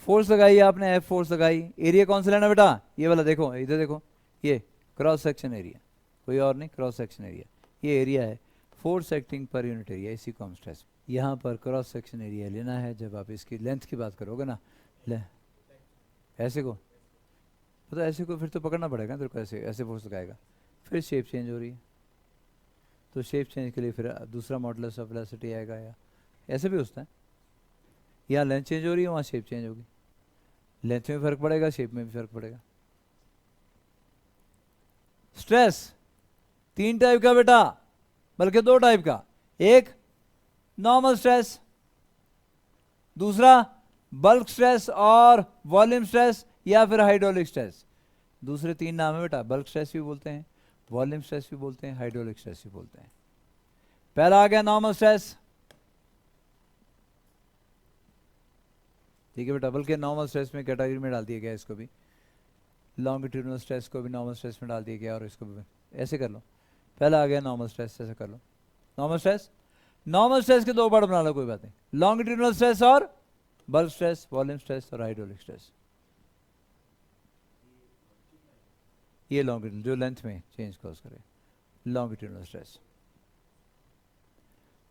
फोर्स लगाई आपने, एफ फोर्स लगाई, एरिया कौन सा लेना बेटा? ये वाला देखो, इधर देखो, ये क्रॉस सेक्शन एरिया, कोई और नहीं, क्रॉस सेक्शन एरिया, ये एरिया है force acting per unit area, इसी को हम स्ट्रेस। यहाँ पर क्रॉस सेक्शन एरिया लेना है जब आप इसकी लेंथ की बात करोगे ना, ऐसे को, तो ऐसे को फिर तो पकड़ना पड़ेगा तेरे को, ऐसे ऐसे फोर्स लगाएगा, फिर शेप चेंज हो रही है, तो शेप चेंज के लिए फिर दूसरा मॉडुलस ऑफ वेलोसिटी आएगा, या ऐसे भी होता है, यहाँ लेंथ चेंज हो रही है, वहाँ शेप चेंज होगी, लेंथ में फर्क पड़ेगा, शेप में भी फर्क पड़ेगा। स्ट्रेस 3 टाइप का बेटा, बल्कि 2 टाइप का, एक नॉर्मल स्ट्रेस, दूसरा बल्क स्ट्रेस और वॉल्यूम स्ट्रेस या फिर हाइड्रोलिक स्ट्रेस। दूसरे 3 नाम है बेटा, बल्क स्ट्रेस भी बोलते हैं, वॉल्यूम स्ट्रेस भी बोलते हैं, हाइड्रोलिक स्ट्रेस भी बोलते हैं। पहला आ गया नॉर्मल स्ट्रेस, ठीक है बेटा, बल्कि नॉर्मल स्ट्रेस में कैटेगरी में डाल दिया गया इसको भी, लॉन्गिट्यूडनल स्ट्रेस को भी नॉर्मल स्ट्रेस में डाल दिया गया, और इसको भी ऐसे कर लो। पहला आ गया नॉर्मल स्ट्रेस, ऐसे कर लो, नॉर्मल स्ट्रेस, नॉर्मल स्ट्रेस के 2 पार्ट बना लो, कोई बात नहीं, लॉन्गिट्यूडनल स्ट्रेस और बल्क स्ट्रेस, वॉल्यूम स्ट्रेस और हाइड्रोलिक स्ट्रेस। ये लॉन्गिट्यूडनल जो लेंथ में चेंज कॉज करे, लॉन्गिट्यूडनल स्ट्रेस।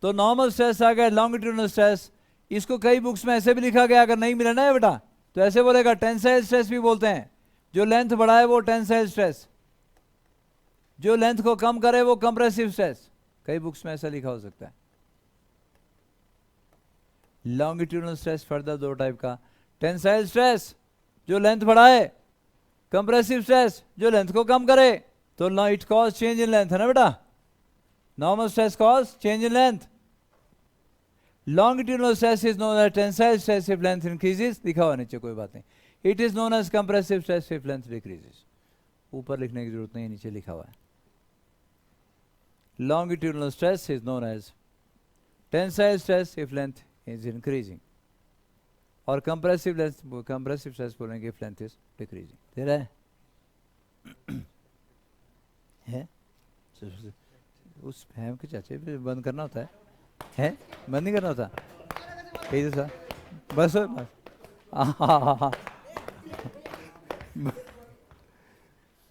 तो नॉर्मल स्ट्रेस आ गया, लॉन्गिट्यूडनल स्ट्रेस, इसको कई बुक्स में ऐसे भी लिखा गया, अगर नहीं मिला ना बेटा तो ऐसे बोलेगा, टेंसाइल स्ट्रेस भी बोलते हैं, जो लेंथ बढ़ाए वो टेंसाइल स्ट्रेस, जो लेंथ को कम करे वो कंप्रेसिव स्ट्रेस, कई बुक्स में ऐसा लिखा हो सकता है। लॉन्गिट्यूडनल स्ट्रेस फर्दर 2 टाइप का, टेंसाइल स्ट्रेस जो लेंथ बढ़ाए, कंप्रेसिव स्ट्रेस जो लेंथ को कम करे। तो it cause change in length है ना बेटा, normal stress cause change in length, longitudinal stress is known as tensile stress if length increases, लिखा हुआ नीचे, कोई बात नहीं, it is known as compressive stress if length decreases, ऊपर लिखने की जरूरत नहीं, नीचे लिखा हुआ है। longitudinal stress is known as tensile stress if length is increasing, और compressive stress बोलेंगे if length is decreasing। तेरा है उस फैम के चाचे पे बंद करना होता है बंद नहीं करना होता, यही तो सर, बस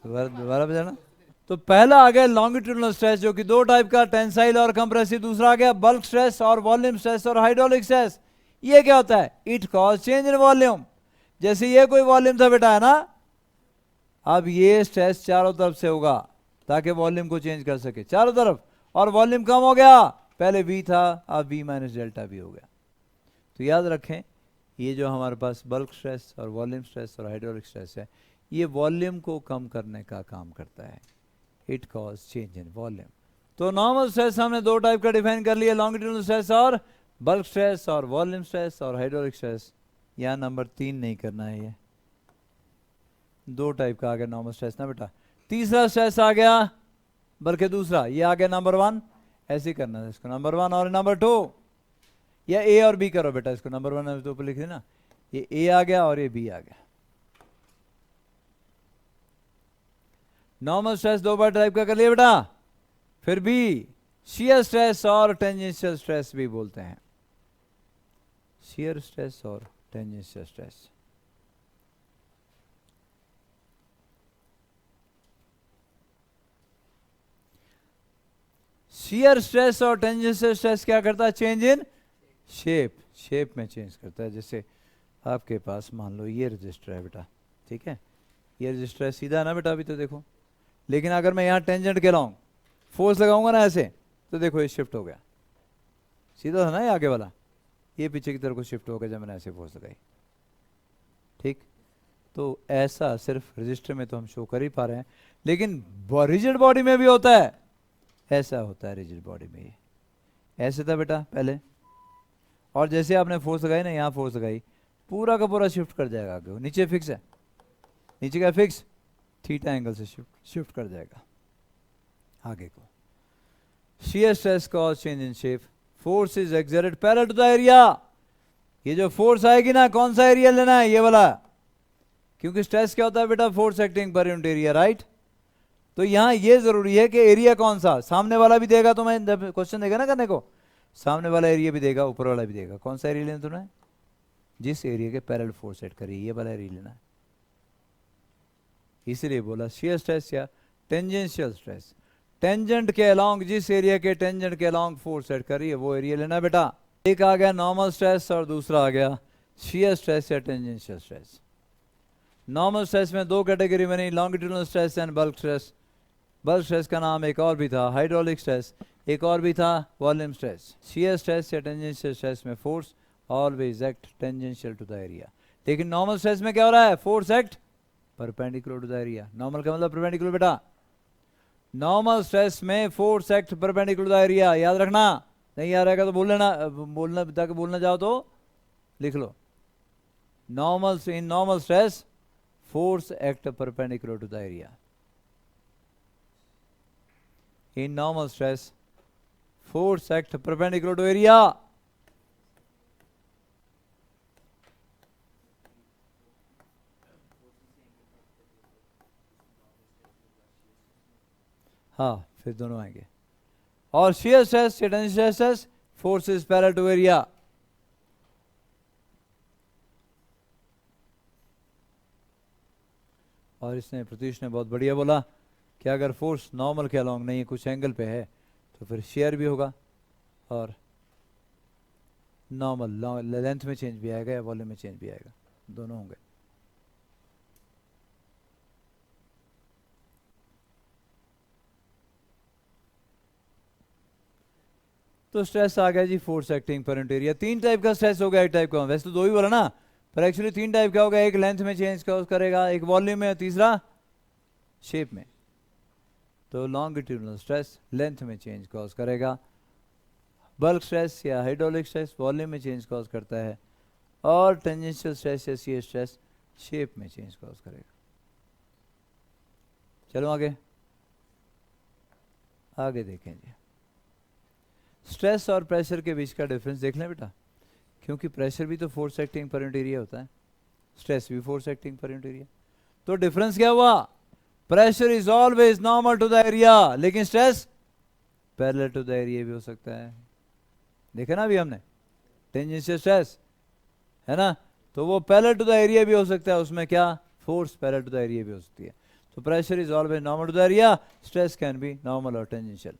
दोबारा बजाना। तो पहला आ गया लॉन्गिट्यूडनल स्ट्रेस जो कि 2 टाइप का, टेंसाइल और कंप्रेसिव। दूसरा आ गया बल्क स्ट्रेस और वॉल्यूम स्ट्रेस और हाइड्रोलिक स्ट्रेस। ये क्या होता है? It cause change in volume. जैसे ये कोई वॉल्यूम था बेटा, है ना, अब ये स्ट्रेस चारों तरफ से होगा ताकि वॉल्यूम को चेंज कर सके चारों तरफ, और वॉल्यूम कम हो गया, पहले V था अब V माइनस डेल्टा V हो गया। तो याद रखें, ये जो हमारे पास बल्क स्ट्रेस और वॉल्यूम स्ट्रेस और हाइड्रोलिक स्ट्रेस है, ये वॉल्यूम को कम करने का काम करता है। It cause change in volume. तो नॉर्मल स्ट्रेस हमने 2 टाइप का डिफाइन कर लिया, लॉन्गिट्यूडनल स्ट्रेस और बल्क स्ट्रेस, और वॉल्यूम स्ट्रेस और हाइड्रोलिक स्ट्रेस। यहाँ नंबर 3 नहीं करना है, ये 2 टाइप का आ गया नॉर्मल स्ट्रेस ना बेटा। तीसरा स्ट्रेस आ गया, बल्कि दूसरा, ये आ गया नंबर 1, ऐसे करना है इसको, नंबर 1 और नंबर 2, या A और B करो बेटा, इसको नंबर 1 नंबर 2 पर लिख देना। ये A आ गया और ये B आ गया। नॉर्मल स्ट्रेस 2 बार टाइप का कर लिया बेटा। फिर B शियर स्ट्रेस और टेंजेंशियल स्ट्रेस भी बोलते हैं, शियर स्ट्रेस और टेंजेंशियल स्ट्रेस। शियर स्ट्रेस और टेंजेंशियल स्ट्रेस क्या करता है? चेंज इन शेप, शेप में चेंज करता है। जैसे आपके पास मान लो ये रजिस्टर है बेटा, ठीक है, ये रजिस्टर है सीधा ना बेटा, अभी तो देखो, लेकिन अगर मैं यहाँ टेंजेंट के लाऊं, फोर्स लगाऊंगा ना ऐसे, तो देखो ये शिफ्ट हो गया, सीधा था ना ये आगे वाला, ये पीछे की तरफ को शिफ्ट हो गया जब मैंने ऐसे फोर्स लगाई, ठीक। तो ऐसा सिर्फ रजिस्टर में तो हम शो कर ही पा रहे हैं, लेकिन रिजिड बॉडी में भी होता है, ऐसा होता है रिजिड बॉडी में। ये ऐसे था बेटा पहले, और जैसे आपने फोर्स लगाई ना, यहाँ फोर्स लगाई, पूरा का पूरा शिफ्ट कर जाएगा आगे। नीचे फिक्स है, नीचे का फिक्स, थीटा एंगल से शिफ्ट कर जाएगा आगे को। shear stress cause change in shape, force is exerted parallel to the area। ये जो फोर्स आएगी ना, कौन सा एरिया लेना है, ये वाला, क्योंकि स्ट्रेस क्या होता है बेटा, force acting per unit area, right. तो यहां ये जरूरी है कि एरिया कौन सा, सामने वाला भी देगा तुम्हें, जब क्वेश्चन देगा ना करने को, सामने वाला एरिया भी देगा, ऊपर वाला भी देगा। कौन सा एरिया लेना तुम्हें, जिस एरिया के पैरेलल फोर्स सेट करिए, ये वाला एरिया लेना है। इसलिए बोला शियर स्ट्रेस या टेंजेंशियल स्ट्रेस, टेंजेंट के अलोंग, जिस एरिया के टेंजेंट के अलोंग फोर्स सेट करिए वो एरिया लेना है बेटा। एक आ गया नॉर्मल स्ट्रेस और दूसरा आ गया शियर स्ट्रेस या टेंजेंशियल स्ट्रेस। नॉर्मल स्ट्रेस में दो कैटेगरी बनी, longitudinal stress and bulk stress. Bulk stress का नाम एक और भी था हाइड्रोलिक स्ट्रेस, एक और भी था वॉल्यूम स्ट्रेस। शियर स्ट्रेस या टेंजेंशियल स्ट्रेस में force always act tangential to the area, लेकिन नॉर्मल स्ट्रेस में क्या हो रहा है, force act perpendicular to the area. Normal का मतलब परपेंडिकुलर बेटा, नॉर्मल स्ट्रेस में force act perpendicular to the area, याद रखना। नहीं याद रहेगा तो बोल लेना, बोलना जाओ तो लिख लो। Normal, in normal stress force act perpendicular to the area. In normal stress, force act perpendicular to area. हाँ, फिर दोनों आएंगे। और shear stress, tangential stress, force is parallel to area. और इसने प्रतीश ने बहुत बढ़िया बोला कि अगर फोर्स नॉर्मल के अलोंग नहीं है, कुछ एंगल पे है, तो फिर शेयर भी होगा और नॉर्मल लेंथ में चेंज भी आएगा या वॉल्यूम में चेंज भी आएगा, दोनों होंगे। तो स्ट्रेस आ गया जी, force acting per unit area. तीन टाइप का स्ट्रेस हो गया, एक टाइप का, वैसे तो दो ही बोला ना, पर एक्चुअली तीन टाइप का होगा, एक लेंथ में चेंज करेगा, एक वॉल्यूम में, तीसरा शेप में। तो लॉन्गिट्यूडनल स्ट्रेस लेंथ में चेंज कॉज करेगा, बल्क स्ट्रेस या हाइड्रोलिक स्ट्रेस वॉल्यूम में चेंज कॉज करता है, और टेंजेंशियल स्ट्रेस या शियर स्ट्रेस शेप में चेंज कॉज करेगा। चलो आगे आगे देखेंगे। स्ट्रेस और प्रेशर के बीच का डिफरेंस देख लें बेटा, क्योंकि प्रेशर भी तो force acting per unit area होता है, स्ट्रेस भी force acting per unit area. तो डिफरेंस क्या हुआ, pressure is always normal to the area, लेकिन stress parallel to the area भी हो सकता है। देखे ना अभी हमने, टेंजेंशियल स्ट्रेस है ना, तो वो पैरेलल टू द एरिया भी हो सकता है, उसमें क्या, force parallel to the area भी हो सकती है। तो pressure is always normal to the area, stress can be normal और टेंजेंशियल।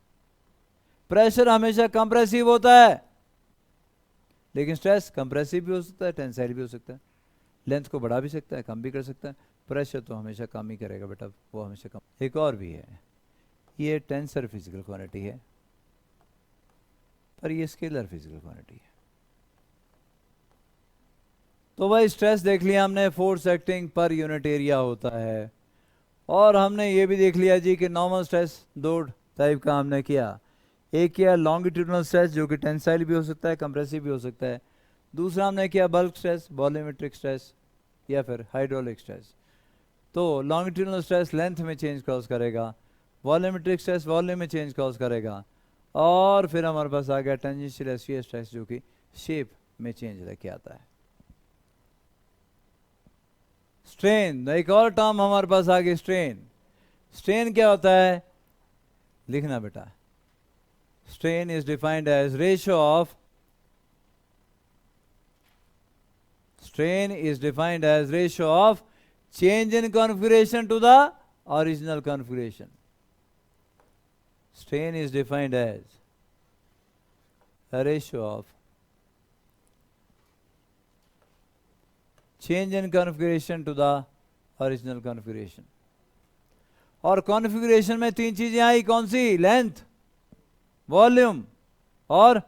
प्रेशर हमेशा कंप्रेसिव होता है, लेकिन स्ट्रेस कंप्रेसिव भी हो सकता है, टेंसाइल भी हो सकता है, लेंथ को बढ़ा भी सकता है, कम भी कर सकता है। प्रेशर तो हमेशा कम ही करेगा बेटा, वो हमेशा कम। एक और भी है, ये टेंसर फिजिकल क्वांटिटी है, पर ये स्केलर फिजिकल क्वांटिटी है। तो भाई स्ट्रेस देख लिया हमने, force acting per unit area होता है, और हमने ये भी देख लिया जी कि नॉर्मल स्ट्रेस दो टाइप का हमने किया, एक किया लॉन्गिट्यूडनल स्ट्रेस जो कि टेंसाइल भी हो सकता है, कंप्रेसिव भी हो सकता है। दूसरा हमने किया बल्क स्ट्रेस, वॉल्यूमेट्रिक स्ट्रेस या फिर हाइड्रोलिक स्ट्रेस। तो लॉन्गिट्यूडनल स्ट्रेस लेंथ में चेंज कॉज करेगा, वॉल्यूमेट्रिक स्ट्रेस वॉल्यूम में चेंज कॉज करेगा, और फिर हमारे पास आ गया टेंजेंशियल शियर स्ट्रेस जो कि शेप में चेंज लेके आता है। स्ट्रेन, एक और टर्म हमारे पास आ गई स्ट्रेन। स्ट्रेन क्या होता है, लिखना बेटा, strain is defined as ratio of change in configuration to the original configuration. Strain is defined as a ratio of change in configuration to the original configuration. और कॉन्फ़िगरेशन में तीन चीजें आई, कौन सी, लेंथ, वॉल्यूम और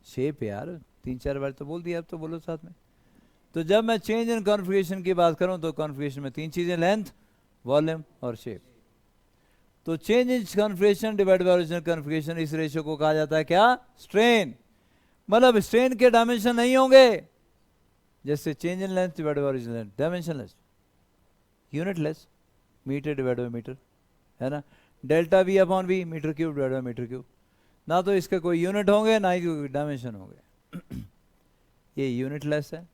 शेप। यार 3-4 बार तो बोल दिया, अब तो बोलो साथ में। तो जब मैं चेंज इन कॉन्फ़िगरेशन की बात करूं तो कॉन्फ़िगरेशन में 3 चीजें, लेंथ, वॉल्यूम और शेप। तो change in configuration divide by original configuration, इस रेशियो को कहा जाता है क्या? स्ट्रेन। मतलब स्ट्रेन के डायमेंशन नहीं होंगे, जैसे change in length divide by original length, dimensionless, unitless, metre divide by metre, है ना। Delta V upon V, metre cube divide by metre cube, ना तो इसके कोई यूनिट होंगे ना ही कोई डायमेंशन होंगे। ये यूनिटलेस है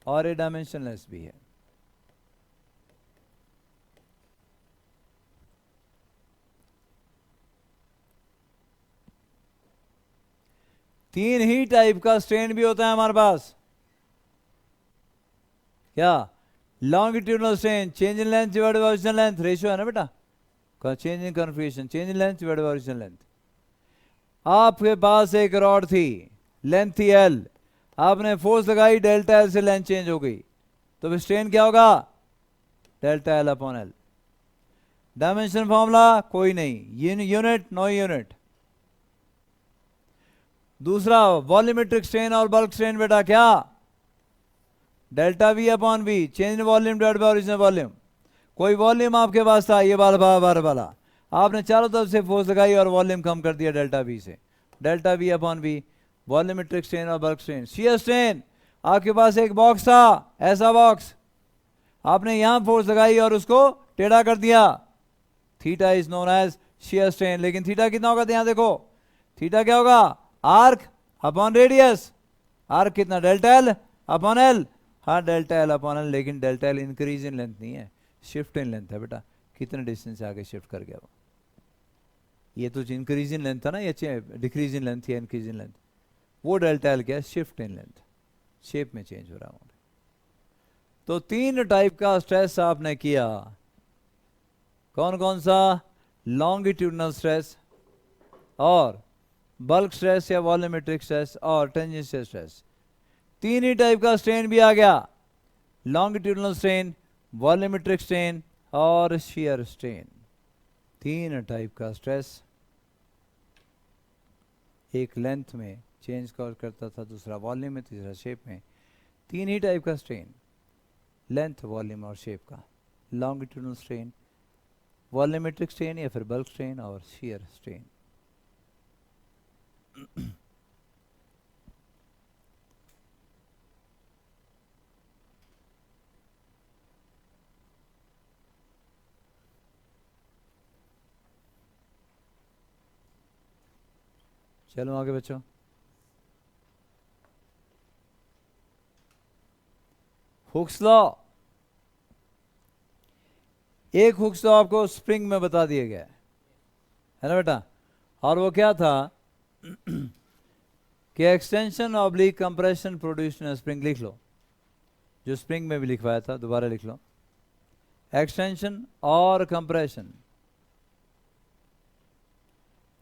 और ये डायमेंशनलेस भी है। तीन ही टाइप का स्ट्रेन भी होता है हमारे पास। क्या? Longitudinal strain, change in length divide by original length, ratio है ना बेटा, change in configuration, change in length divide by original length. आपके पास एक रॉड थी, लेंथ थी एल, आपने फोर्स लगाई, डेल्टा एल से लेंथ चेंज हो गई, तो फिर स्ट्रेन क्या होगा? Delta L upon L. Dimension formula कोई नहीं, यूनिट, नो यूनिट। दूसरा वॉल्यूमेट्रिक स्ट्रेन और बल्क स्ट्रेन बेटा क्या? Delta V upon V, change in volume divide by original volume. कोई वॉल्यूम आपके पास था, ये वाला, आपने चारों तरफ से फोर्स लगाई और वॉल्यूम कम कर दिया डेल्टा वी से, delta V upon V, volumetric strain और बल्क स्ट्रेन। शियर स्ट्रेन, आपके पास एक बॉक्स था, ऐसा बॉक्स, आपने यहां फोर्स लगाई और उसको टेढ़ा कर दिया, theta is known as shear strain. लेकिन थीटा कितना होगा? ध्यान देखो, थीटा क्या होगा? Arc upon radius. आर्क कितना? Delta L upon L. हाँ, डेल्टा एल अपॉन एल, लेकिन delta L increase in length नहीं है, शिफ्ट इन लेंथ है बेटा। कितने डिस्टेंस से आगे शिफ्ट कर गया वो? ये तो इंक्रीज इन लेंथ था ना, ये डिक्रीज इन लेंथ या इंक्रीज इन लेंथ। वो डेल्टा एल क्या है? शिफ्ट इन लेंथ, शेप में चेंज हो रहा है। तो 3 टाइप का स्ट्रेस आपने किया, कौन कौन सा? लॉन्गिट्यूडनल स्ट्रेस और बल्क स्ट्रेस या वॉल्यूमेट्रिक स्ट्रेस और टेंजेंशियल स्ट्रेस। 3 ही टाइप का स्ट्रेन भी आ गया, लॉन्गिट्यूडनल स्ट्रेन, वॉल्यूमेट्रिक स्ट्रेन और शियर स्ट्रेन। 3 टाइप का स्ट्रेस, एक लेंथ में चेंज करता था, दूसरा वॉल्यूम में, तीसरा शेप में। 3 ही टाइप का स्ट्रेन, लेंथ, वॉल्यूम और शेप का। लॉन्गिट्यूडनल स्ट्रेन, वॉल्यूमेट्रिक स्ट्रेन या फिर बल्क स्ट्रेन और शियर स्ट्रेन। चलो आगे बच्चों। हुक्स लॉ, एक हुक्स लॉ आपको स्प्रिंग में बता दिया गया है ना बेटा, और वो क्या था कि extension oblique compression produced in spring. लिख लो, जो स्प्रिंग में भी लिखवाया था, दोबारा लिख लो। एक्सटेंशन और कंप्रेशन,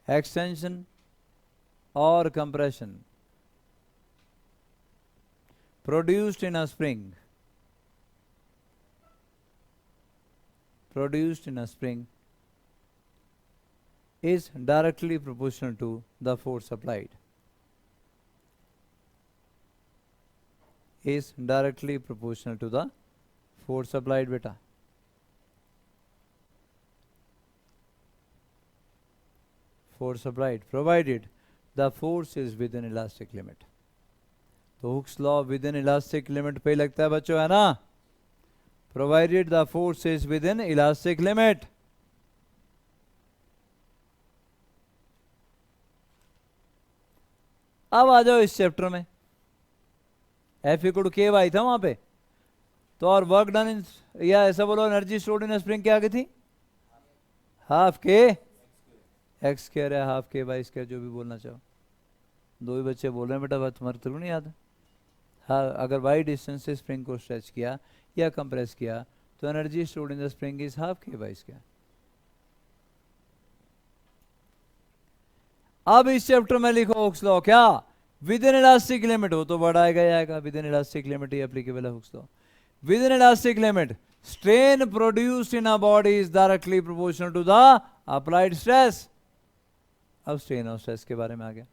एक्सटेंशन और compression produced in a spring, is directly proportional to the force applied. Is directly proportional to the force applied beta. Force applied, provided the force is within elastic limit. तो hooks law within elastic limit पे लगता है बच्चों, है ना। Provided the force is within elastic limit. अब आ जाओ इस चैप्टर में, एफ इक्वल के वाई था वहां पे, तो और वर्क डन इन, या ऐसा बोलो, एनर्जी स्टोर्ड इन स्प्रिंग क्या आ गई थी? हाफ के एक्स स्क्वायर है, हाफ के वाई स्क्वायर, जो भी बोलना चाहो। 2 ही बच्चे बोल रहे हैं बेटा, बात तुम्हारे तो नहीं याद है। हाँ, अगर वाई डिस्टेंस से स्प्रिंग को स्ट्रेच किया या कंप्रेस किया तो energy stored in the spring is half K Y square. अब इस चैप्टर में लिखो हुक्स लॉ, क्या? विद इन इलास्टिक लिमिट, हो तो बड़ा आएगा ही आएगा, विद इन इलास्टिक लिमिट ही एप्लीकेबल है Hooke's law. Within elastic limit, strain produced in a body is directly proportional to the applied stress. अब स्ट्रेन और स्ट्रेस के बारे में आ गया.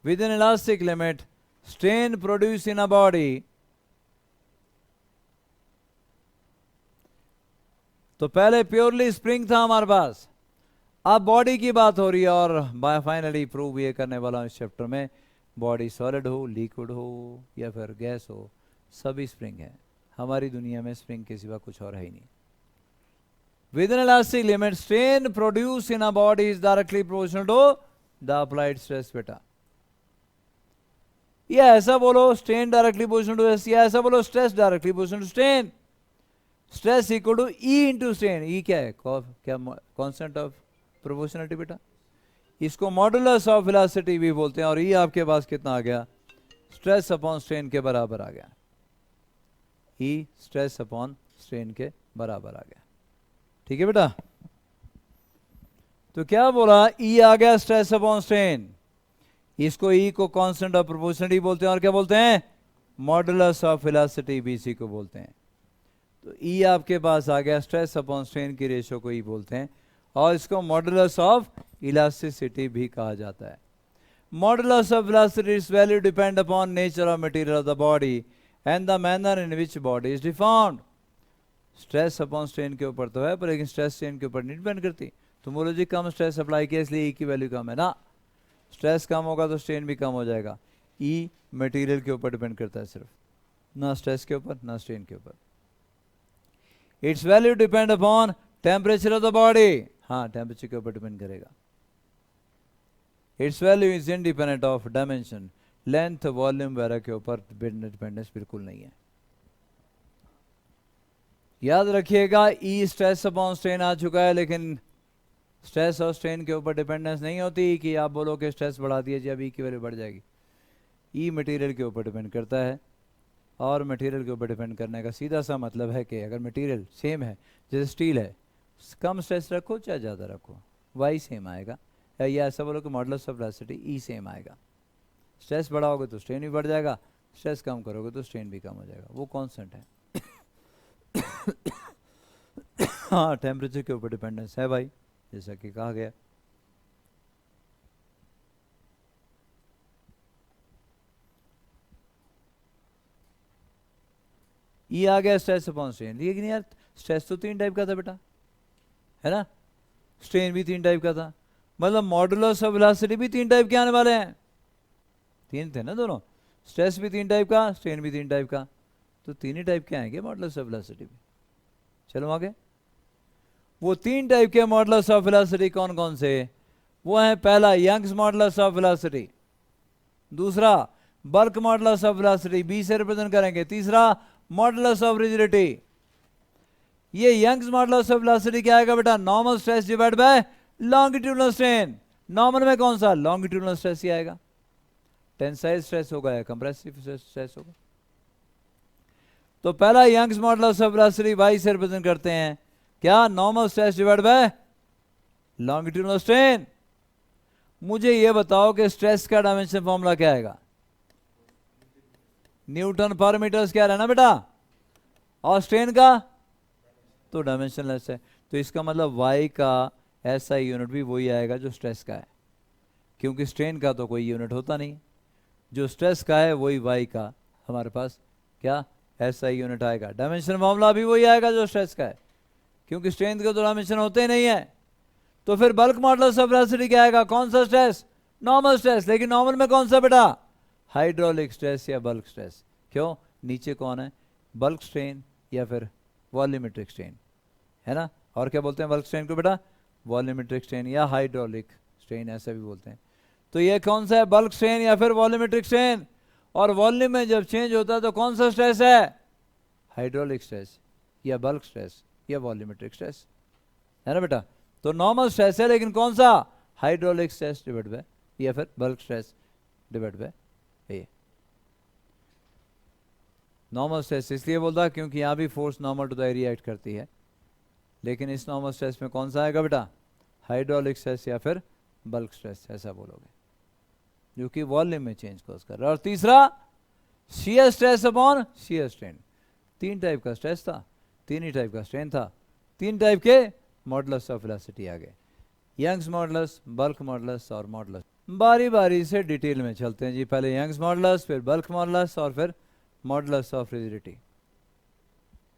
With in elastic limit strain produce in a body. तो पहले प्योरली स्प्रिंग था हमारे पास, अब बॉडी की बात हो रही है और बाय फाइनली प्रूव ये करने वाला हूं इस चैप्टर में, बॉडी सॉलिड हो, लिक्विड हो या फिर गैस हो, सभी स्प्रिंग है. हमारी दुनिया में स्प्रिंग के सिवा कुछ और है ही नहीं. Within elastic limit strain produce in a body is directly proportional to the applied stress. बेटा ये ऐसा बोलो strain directly proportional to S, या ऐसा बोलो stress directly proportional to strain. Stress equal to E into strain. E क्या है? क्या कांस्टेंट ऑफ प्रोपोर्शनलिटी बेटा. इसको मॉडुलस ऑफ वेलोसिटी भी बोलते हैं. और ई आपके पास कितना आ गया? स्ट्रेस अपॉन स्ट्रेन के बराबर आ गया. ई स्ट्रेस अपॉन स्ट्रेन के बराबर आ गया. ठीक है बेटा. तो क्या बोला? ई आ गया स्ट्रेस अपॉन स्ट्रेन. इसको ई को कांस्टेंट ऑफ प्रोपोर्शनलिटी बोलते हैं. और क्या बोलते हैं? मॉडुलस ऑफ वेलोसिटी भी इसी को बोलते हैं. तो ई आपके पास आ गया, स्ट्रेस अपॉन स्ट्रेन की रेशो को ई बोलते हैं. और इसको मॉडुलस ऑफ इलास्टिसिटी भी कहा जाता है. Modulus of velocity is value depend upon nature of material of the body and the manner in which body is deformed. Stress upon strain के ऊपर तो है, पर लेकिन स्ट्रेस स्ट्रेन के ऊपर नहीं डिपेंड करती. तुम बोलो जी कम स्ट्रेस अप्लाई किया इसलिए ई की वैल्यू कम है ना. स्ट्रेस कम होगा तो स्ट्रेन भी कम हो जाएगा. ई मटेरियल के ऊपर डिपेंड करता है सिर्फ, ना स्ट्रेस के ऊपर ना स्ट्रेन के ऊपर. It's value depend upon temperature of the body. हाँ, टेम्परेचर के ऊपर डिपेंड करेगा. It's value is independent of dimension, length, volume वगैरह के ऊपर डिपेंडेंस बिल्कुल नहीं है. याद रखिएगा ई स्ट्रेस अपॉन स्ट्रेन आ चुका है, लेकिन स्ट्रेस और स्ट्रेन के ऊपर डिपेंडेंस नहीं होती कि आप बोलो कि स्ट्रेस बढ़ा दिया जी अब ई की वैल्यू बढ़ जाएगी. ई मटेरियल के ऊपर डिपेंड करता है. और मटेरियल के ऊपर डिपेंड करने का सीधा सा मतलब है कि अगर मटेरियल सेम है, जैसे स्टील है, कम स्ट्रेस रखो चाहे ज़्यादा रखो वाई सेम आएगा. या ऐसा बोलो कि modulus of velocity E same आएगा. स्ट्रेस बढ़ाओगे तो स्ट्रेन भी बढ़ जाएगा, स्ट्रेस कम करोगे तो स्ट्रेन भी कम हो जाएगा. वो कांस्टेंट है. हाँ, टेम्परेचर के ऊपर डिपेंडेंस है भाई, जैसा कि कहा गया. ये आ गया स्ट्रेस अपॉन स्ट्रेन. लेकिन यार स्ट्रेस तो 3 टाइप का था बेटा, है ना. स्ट्रेन भी 3 टाइप का था. मतलब मॉडुलस ऑफ वेलोसिटी भी 3 टाइप के आने वाले हैं. 3 थे ना दोनों. स्ट्रेस भी 3 टाइप का, स्ट्रेन भी 3 टाइप का. तो 3 ही टाइप के आएंगे मॉडुलस ऑफ वेलोसिटी भी. चलो आगे. वो 3 टाइप के मॉडुलस ऑफ वेलोसिटी कौन कौन से? वो है पहला यंग्स मॉडुलस ऑफ वेलोसिटी, दूसरा bulk modulus of velocity, B से रिप्रेजेंट करेंगे, तीसरा मॉडुलस ऑफ रिजिडिटी. ये यंग्स मॉडुलस ऑफ वेलोसिटी क्या आएगा बेटा? Normal stress divide by longitudinal strain. Normal में कौन सा? लॉन्गिट्यूडनल स्ट्रेस ही आएगा. टेंसाइल स्ट्रेस होगा या कंप्रेसिव स्ट्रेस होगा. तो पहला Young's modulus of velocity Y से रिप्रेजेंट करते हैं क्या? Normal stress divide by longitudinal strain. मुझे ये बताओ कि स्ट्रेस का डायमेंशन फॉर्मूला क्या आएगा? न्यूटन पर मीटर स्क्वायर है ना बेटा. और स्ट्रेन का तो डायमेंशनलेस है. तो इसका मतलब y का ऐसा यूनिट भी वही आएगा जो स्ट्रेस का है, क्योंकि स्ट्रेन का तो कोई यूनिट होता नहीं. जो स्ट्रेस का है वही y का हमारे पास क्या ऐसा यूनिट आएगा. डायमेंशन फॉर्मूला भी वही आएगा जो स्ट्रेस का है, क्योंकि स्ट्रेन के तो डायमेंशन होते ही नहीं है. तो फिर बल्क मॉडुलस ऑफ वेलोसिटी क्या आएगा? कौन सा स्ट्रेस? Normal stress. लेकिन नॉर्मल में कौन सा बेटा? हाइड्रोलिक स्ट्रेस या बल्क स्ट्रेस. क्यों? नीचे कौन है? बल्क स्ट्रेन या फिर वॉल्यूमेट्रिक स्ट्रेन, है ना. और क्या बोलते हैं बल्क स्ट्रेन को बेटा? वॉल्यूमेट्रिक स्ट्रेन या हाइड्रोलिक स्ट्रेन ऐसा भी बोलते हैं. तो ये कौन सा है? बल्क स्ट्रेन या फिर वॉल्यूमेट्रिक स्ट्रेन. और वॉल्यूम में जब चेंज होता है तो कौन सा स्ट्रेस है? हाइड्रोलिक स्ट्रेस या बल्क स्ट्रेस या वॉल्यूमेट्रिक स्ट्रेस, है ना बेटा. तो नॉर्मल स्ट्रेस है, लेकिन कौन सा? हाइड्रोलिक स्ट्रेस डिवाइड बाय या फिर bulk stress divide by A. Normal stress इसलिए बोलता क्योंकि यहाँ भी force normal to the area act करती है, लेकिन इस नॉर्मल स्ट्रेस में कौन सा आएगा बेटा? हाइड्रोलिक स्ट्रेस या फिर बल्क स्ट्रेस ऐसा बोलोगे, जो कि वॉल्यूम में चेंज कॉज कर रहा है. और तीसरा shear stress upon shear strain. 3 type का स्ट्रेस था, 3 ही टाइप का स्ट्रेन था, 3 टाइप के मॉडुलस ऑफ वेलोसिटी आ गए. यंग्स मॉडुलस, बल्क मॉडुलस और मॉडुलस। बारी बारी से डिटेल में चलते हैं जी। पहले यंग्स मॉडुलस, फिर बल्क मॉडुलस और फिर मॉडुलस ऑफ रिजिडिटी।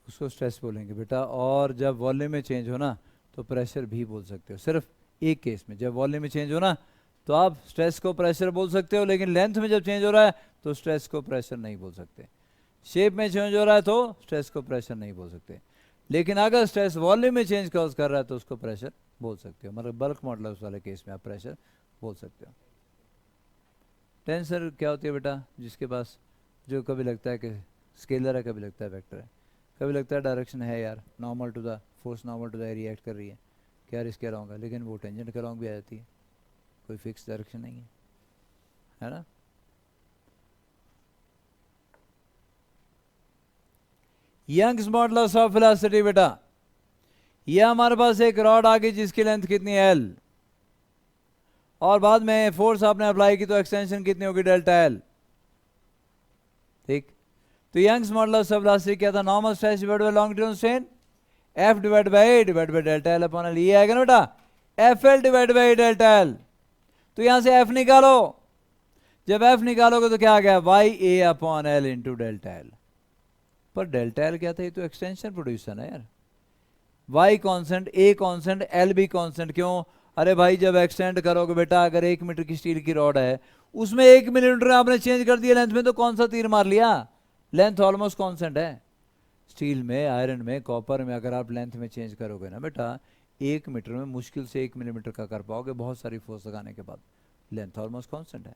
उसको स्ट्रेस बोलेंगे बेटा। और जब वॉल्यूम में चेंज हो ना तो प्रेशर भी बोल सकते हो। सिर्फ एक केस में, जब वॉल्यूम में चेंज हो ना तो आप स्ट्रेस को प्रेशर बोल सकते हो, लेकिन लेंथ में जब चेंज हो रहा है तो स्ट्रेस को प्रेशर नहीं बोल सकते। शेप में चेंज हो रहा है तो स्ट्रेस को प्रेशर नहीं बोल सकते, लेकिन अगर स्ट्रेस वॉल्यूम में चेंज कॉज कर रहा है तो उसको प्रेशर बोल सकते हो। मतलब बल्क मॉडुलस वाले केस में आप प्रेशर बोल सकते हो। टेंसर क्या होती है बेटा? जिसके पास, जो कभी लगता है कि स्केलर है, कभी लगता है वेक्टर है, कभी लगता है डायरेक्शन है यार, normal to the force, normal to the area act कर रही है, क्या रिस्क कह रहा हूँ, लेकिन वो टेंजेंट का रॉन्ग भी आ जाती है, कोई फिक्स डायरेक्शन नहीं है ना। यंग्स मॉडुलस ऑफ वेलोसिटी बेटा, ये हमारे पास एक रॉड आ गई जिसकी लेंथ कितनी है L, और बाद में फोर्स आपने अप्लाई की तो एक्सटेंशन कितनी होगी डेल्टा L। ठीक, तो यंग्स मॉडुलस ऑफ वेलोसिटी क्या था? Normal stress divide by longitudinal strain, F divide by delta L upon L। ये आएगा ना बेटा, FL divide by delta L। तो यहां से F निकालो, जब F निकालोगे तो क्या आ गया? YA upon L into delta L। पर डेल्टा L क्या था? ये तो एक्सटेंशन प्रोड्यूसर है यार। Y constant, A constant, L भी कांस्टेंट। क्यों? अरे भाई जब एक्सटेंड करोगे बेटा, अगर 1 मीटर की स्टील की रॉड है, उसमें 1 मिलीमीटर आपने चेंज कर दिया लेंथ में, तो कौन सा तीर मार लिया? लेंथ ऑलमोस्ट कांस्टेंट है। स्टील में, आयरन में, कॉपर में अगर आप लेंथ में चेंज करोगे ना बेटा, 1 मीटर में मुश्किल से 1 मिलीमीटर का कर पाओगे, बहुत सारी फोर्स लगाने के बाद। लेंथ ऑलमोस्ट कांस्टेंट है।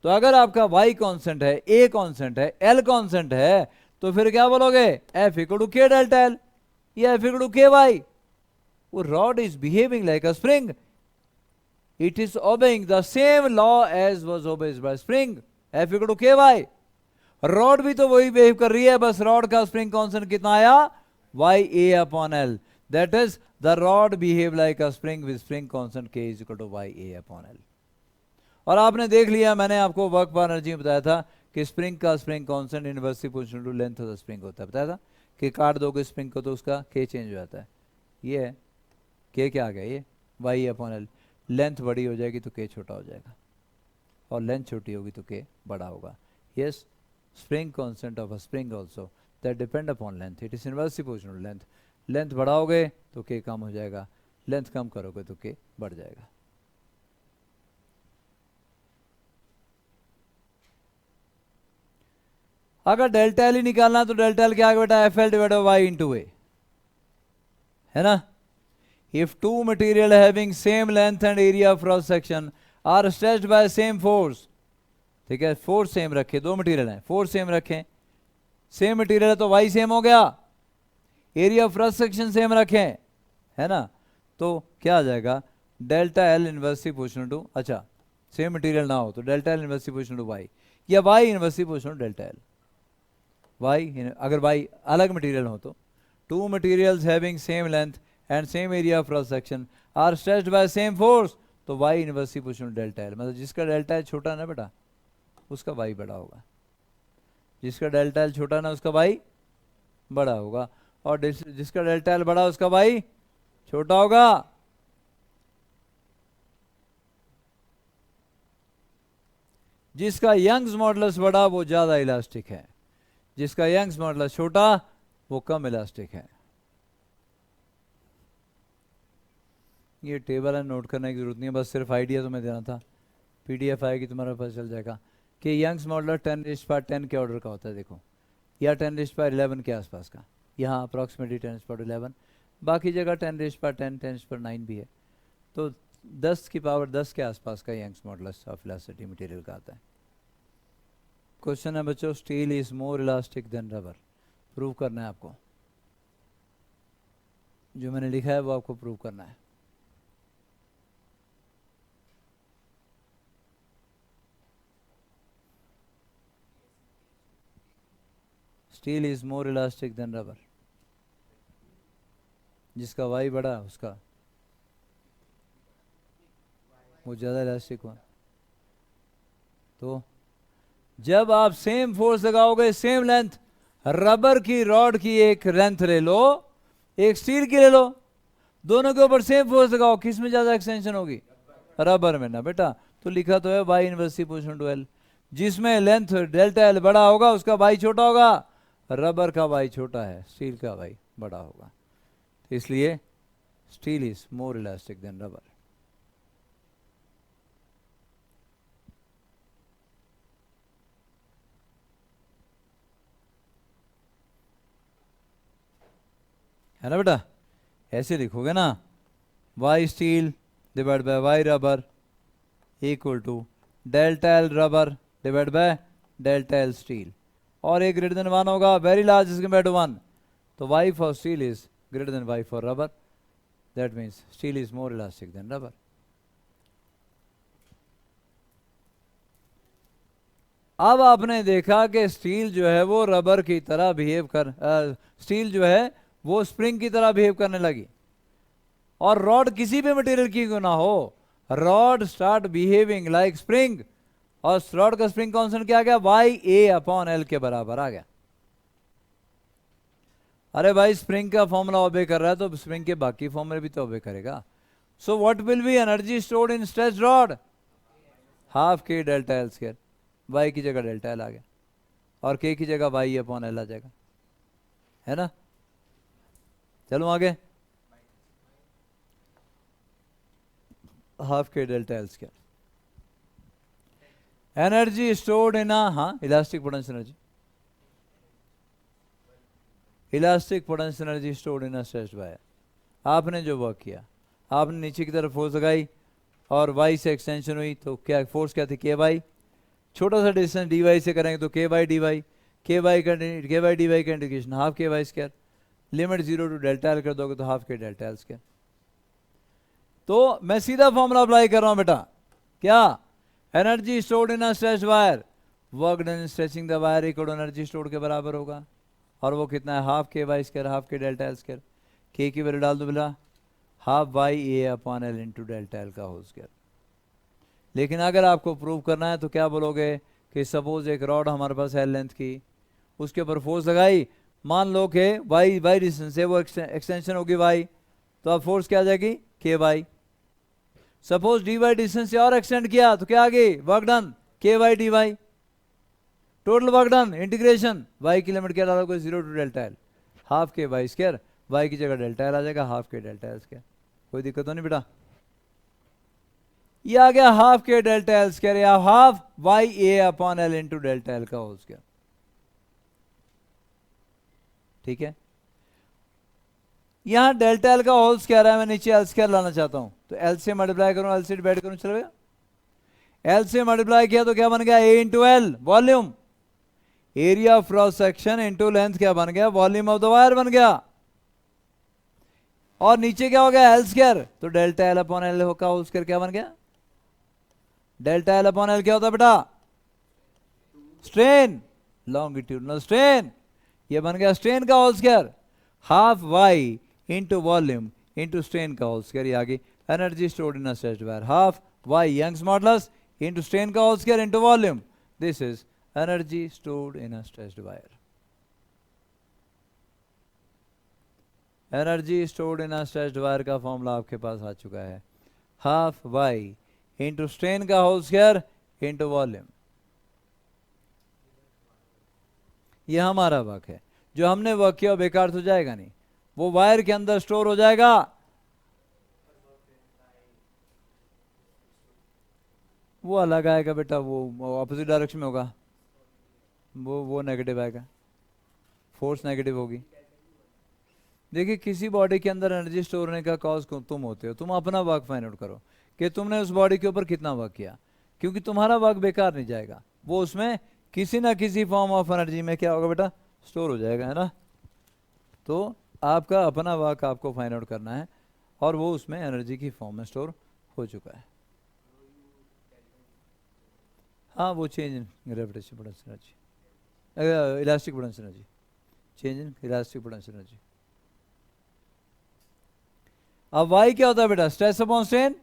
तो अगर आपका Y कांस्टेंट है, A कांस्टेंट है, L कांस्टेंट है, तो फिर क्या बोलोगे? F equal to K delta L या F इक्वल टू KY। वो rod is behaving like a spring, it is obeying the same law as was obeyed by spring, F equal to KY। Rod भी तो वही behave कर रही है, बस rod का स्प्रिंग कांस्टेंट कितना आया? YA upon L। That is the rod behave like a spring with spring constant K is equal to YA upon L। और आपने देख लिया, मैंने आपको वर्क पर एनर्जी में बताया था कि स्प्रिंग का spring constant inversely proportional to length of the spring होता है। बताया था कि काट दोगे स्प्रिंग को तो उसका K चेंज हो जाता है। ये है K, क्या आ गया? ये YA अपॉन L। लेंथ बड़ी हो जाएगी तो K छोटा हो जाएगा, और लेंथ छोटी होगी तो K बड़ा होगा। Yes, spring constant of a spring also that depend upon length, it is inversely proportional to length. Length बढ़ाओगे तो K कम हो जाएगा, लेंथ कम करोगे तो K बढ़ जाएगा। अगर डेल्टा L ही निकालना तो डेल्टा L क्या है बेटा? FL divide by Y into A, है ना। If two material having same length and area of cross section are stretched by same force, ठीक है, फोर्स सेम रखे, दो मटेरियल हैं, फोर्स सेम रखें, सेम मटेरियल है तो Y सेम हो गया, area of cross section same रखें, है ना, तो क्या आ जाएगा? Delta L inversely proportional to, अच्छा सेम मटेरियल ना हो तो delta L inversely proportional to Y, या Y inversely proportional to delta L। Y, अगर Y अलग मटेरियल हो तो, two materials having same length and same area of cross section are stretched by same force, तो Y inversely proportional to delta L। मतलब जिसका delta L छोटा ना बेटा, उसका Y बड़ा होगा, जिसका डेल्टा L छोटा ना उसका Y बड़ा होगा, और जिसका डेल्टा L बड़ा उसका Y छोटा होगा। जिसका यंग्स मॉडुलस बड़ा वो ज्यादा इलास्टिक है, जिसका यंग्स मॉडुलस छोटा वो कम इलास्टिक है। ये टेबल है, नोट करने की जरूरत नहीं है, बस सिर्फ आइडिया तुम्हें देना था। PDF आएगी तुम्हारा पता चल जाएगा कि यंग्स मॉडुलस 10⁻10 के ऑर्डर का होता है। देखो, या 10⁻11 के आसपास का, यहाँ अप्रॉक्सीमेटली 10⁻11, बाकी जगह 10⁻10, 10⁻9 भी है, तो 10 की पावर 10 के आसपास का Young's modulus of elasticity material का आता है। क्वेश्चन है बच्चों, steel is more elastic than rubber. Prove करना है आपको, जो मैंने लिखा है वो आपको प्रूव करना है। Steel is more elastic than rubber, जिसका Y बड़ा उसका वो ज्यादा इलास्टिक हुआ। तो जब आप सेम फोर्स लगाओगे, सेम लेंथ, रबर की रॉड की एक लेंथ ले लो, एक स्टील की ले लो, दोनों के ऊपर सेम फोर्स लगाओ, किस में ज्यादा एक्सटेंशन होगी? रबर में ना बेटा। तो लिखा तो है Y inversely proportional to L, जिसमें लेंथ डेल्टा एल बड़ा होगा उसका वाई छोटा होगा, रबर का वाई छोटा है, स्टील का वाई बड़ा होगा। तो इसलिए steel is more elastic than rubber. है ना बेटा? ऐसे लिखोगे ना, Y steel divide by Y rubber equal to delta L rubber divide by delta L steel, और ए ग्रेटर देन 1 होगा, very large is compare to 1, तो Y for steel is greater than Y for rubber, that means steel is more elastic than rubber. अब आपने देखा कि steel जो है वो रबर की तरह बिहेव स्टील जो है वो स्प्रिंग की तरह बिहेव करने लगी, और रॉड किसी भी मटेरियल की क्यों ना हो, rod start behaving like spring, और रॉड का स्प्रिंग कांस्टेंट क्या आ गया? वाई ए अपॉन एल के बराबर आ गया। अरे भाई स्प्रिंग का फॉर्मूला ओबे कर रहा है तो स्प्रिंग के बाकी फॉर्मूले भी तो ओबे करेगा। So what will be energy stored in stretched rod? Half K delta L square, Y की जगह डेल्टा एल आ गया, और के की जगह वाई अपॉन एल आ जाएगा, है ना? चलो आगे, half K delta L square, energy stored in elastic potential energy, elastic potential energy stored in stretched wire. आपने जो वर्क किया, आपने नीचे की तरफ फोर्स लगाई और वाई से एक्सटेंशन हुई, तो क्या फोर्स क्या थी? के वाई। छोटा सा डिस्टेंस डी वाई से करेंगे तो K Y D Y, K Y D Y का integration half K Y square, limit 0 to delta L कर दोगे तो half K delta L square. तो मैं सीधा फॉर्मूला अप्लाई कर रहा हूं बेटा, क्या? Energy stored in stretched wire, work done in stretching the wire equal to energy stored के बराबर होगा, और वो कितना है? Half K Y square, half K delta L square. K की वैल्यू डाल दो बेटा, half Y A upon L into delta L का होल स्क्वायर। लेकिन अगर आपको प्रूव करना है तो क्या बोलोगे कि सपोज एक रॉड हमारे पास है लेंथ की, उसके ऊपर फोर्स लगाई, मान लो कि वाई डिस्टेंस है वो एक्सटेंशन होगी वाई, तो अब फोर्स क्या आ जाएगी? K Y. Suppose D Y distance से और एक्सटेंड किया तो क्या आ गई? Work done K Y D Y, total work done integration, Y की लिमिट क्या डालोगे? 0 to delta L, half K Y square, Y की जगह डेल्टा एल आ जाएगा, half K delta L square. कोई दिक्कत तो नहीं बेटा? ये आ गया half K delta L square, या half Y A upon L into delta L का होल स्क्वायर। ठीक है, यहां डेल्टा एल का होल स्क्वायर है, मैं नीचे एल स्क्वायर लाना चाहता हूं, तो एल से मल्टीप्लाई करूं, एल से डिवाइड करूं, चलेगा? एल से मल्टीप्लाई किया तो क्या बन गया? A into L, volume, area of cross section into length क्या बन गया? वॉल्यूम ऑफ द वायर बन गया, और नीचे क्या हो गया? एल स्क्वायर, तो डेल्टा एल अपॉन एल का होल स्क्वायर क्या बन गया? डेल्टा एल अपॉन एल क्या होता है बेटा? स्ट्रेन, लॉन्गिट्यूडनल स्ट्रेन, ये बन गया स्ट्रेन का whole square, half Y into volume into strain का होल स्क्वायर। ये आ गई energy stored in stretched wire, half Y Young's modulus into strain का whole square into volume, this is energy stored in stretched wire. Energy stored in stretched wire का formula आपके पास आ चुका है, हाफ वाई इंटू स्ट्रेन का whole square into volume. ये हमारा वर्क है, जो हमने वर्क किया बेकार तो जाएगा नहीं, वो वायर के अंदर स्टोर हो जाएगा। वो अलग आएगा बेटा, वो ऑपोजिट डायरेक्शन में होगा, वो नेगेटिव आएगा, फोर्स नेगेटिव होगी। देखिए किसी बॉडी के अंदर एनर्जी स्टोर होने का कॉज तुम होते हो, तुम अपना वर्क फाइंड आउट करो कि तुमने उस बॉडी के ऊपर कितना वर्क किया, क्योंकि तुम्हारा वर्क बेकार नहीं जाएगा, वो उसमें किसी ना किसी फॉर्म ऑफ एनर्जी में क्या होगा बेटा? स्टोर हो जाएगा, है ना? तो आपका अपना वर्क आपको फाइंड आउट करना है, और वो उसमें एनर्जी की फॉर्म में स्टोर हो चुका है। हाँ, वो change in gravitational potential energy, elastic potential energy, change in elastic potential energy. अब y क्या होता है बेटा? Stress upon strain.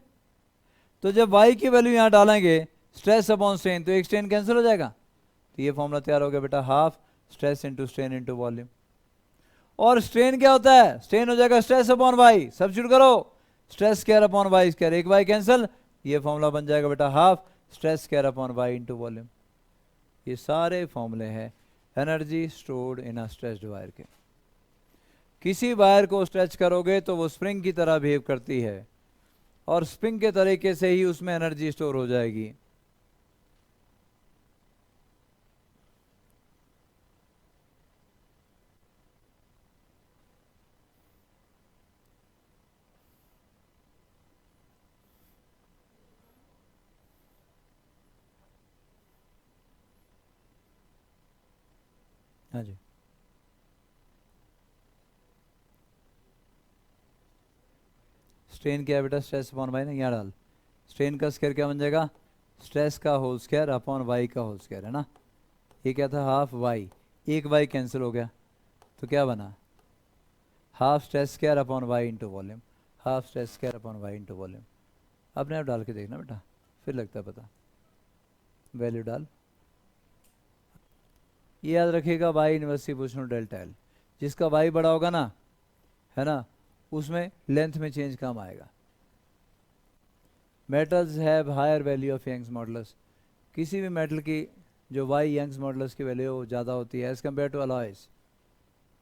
तो जब y की वैल्यू यहां डालेंगे स्ट्रेस अपॉन स्ट्रेन, तो एक स्ट्रेन कैंसिल हो जाएगा, तो ये फॉर्मूला तैयार हो गया बेटा, half stress into strain into volume. और स्ट्रेन क्या होता है, स्ट्रेन हो जाएगा स्ट्रेस अपॉन वाई, सब्स्टिट्यूट करो, stress square upon Y square, एक वाई कैंसिल, ये फॉर्मूला बन जाएगा बेटा half stress square upon Y into volume. ये सारे फॉर्मूले हैं energy stored in a stretched wire के। किसी वायर को स्ट्रेच करोगे तो वो स्प्रिंग की तरह बिहेव करती है और स्प्रिंग के तरीके से ही उसमें एनर्जी स्टोर हो जाएगी। हाँ जी, स्ट्रेन क्या है बेटा, स्ट्रेस अपॉन वाई ना, यहाँ डाल, स्ट्रेन का स्क्वायर क्या बन जाएगा, स्ट्रेस का होल स्क्वायर अपॉन वाई का होल स्क्वायर, है ना। ये क्या था, हाफ वाई, एक वाई कैंसिल हो गया, तो क्या बना, half stress square upon Y into volume, half stress square upon Y into volume. अपने आप डाल के देखना बेटा, फिर लगता है पता, वैल्यू डाल। ये याद रखिएगा Y inverse proportional delta L, जिसका वाई बड़ा होगा ना, है ना, उसमें लेंथ में चेंज कम आएगा। Metals have higher value of Young's modulus, किसी भी मेटल की जो वाई यंग्स मॉडुलस की वैल्यू ज़्यादा होती है as compare to alloys.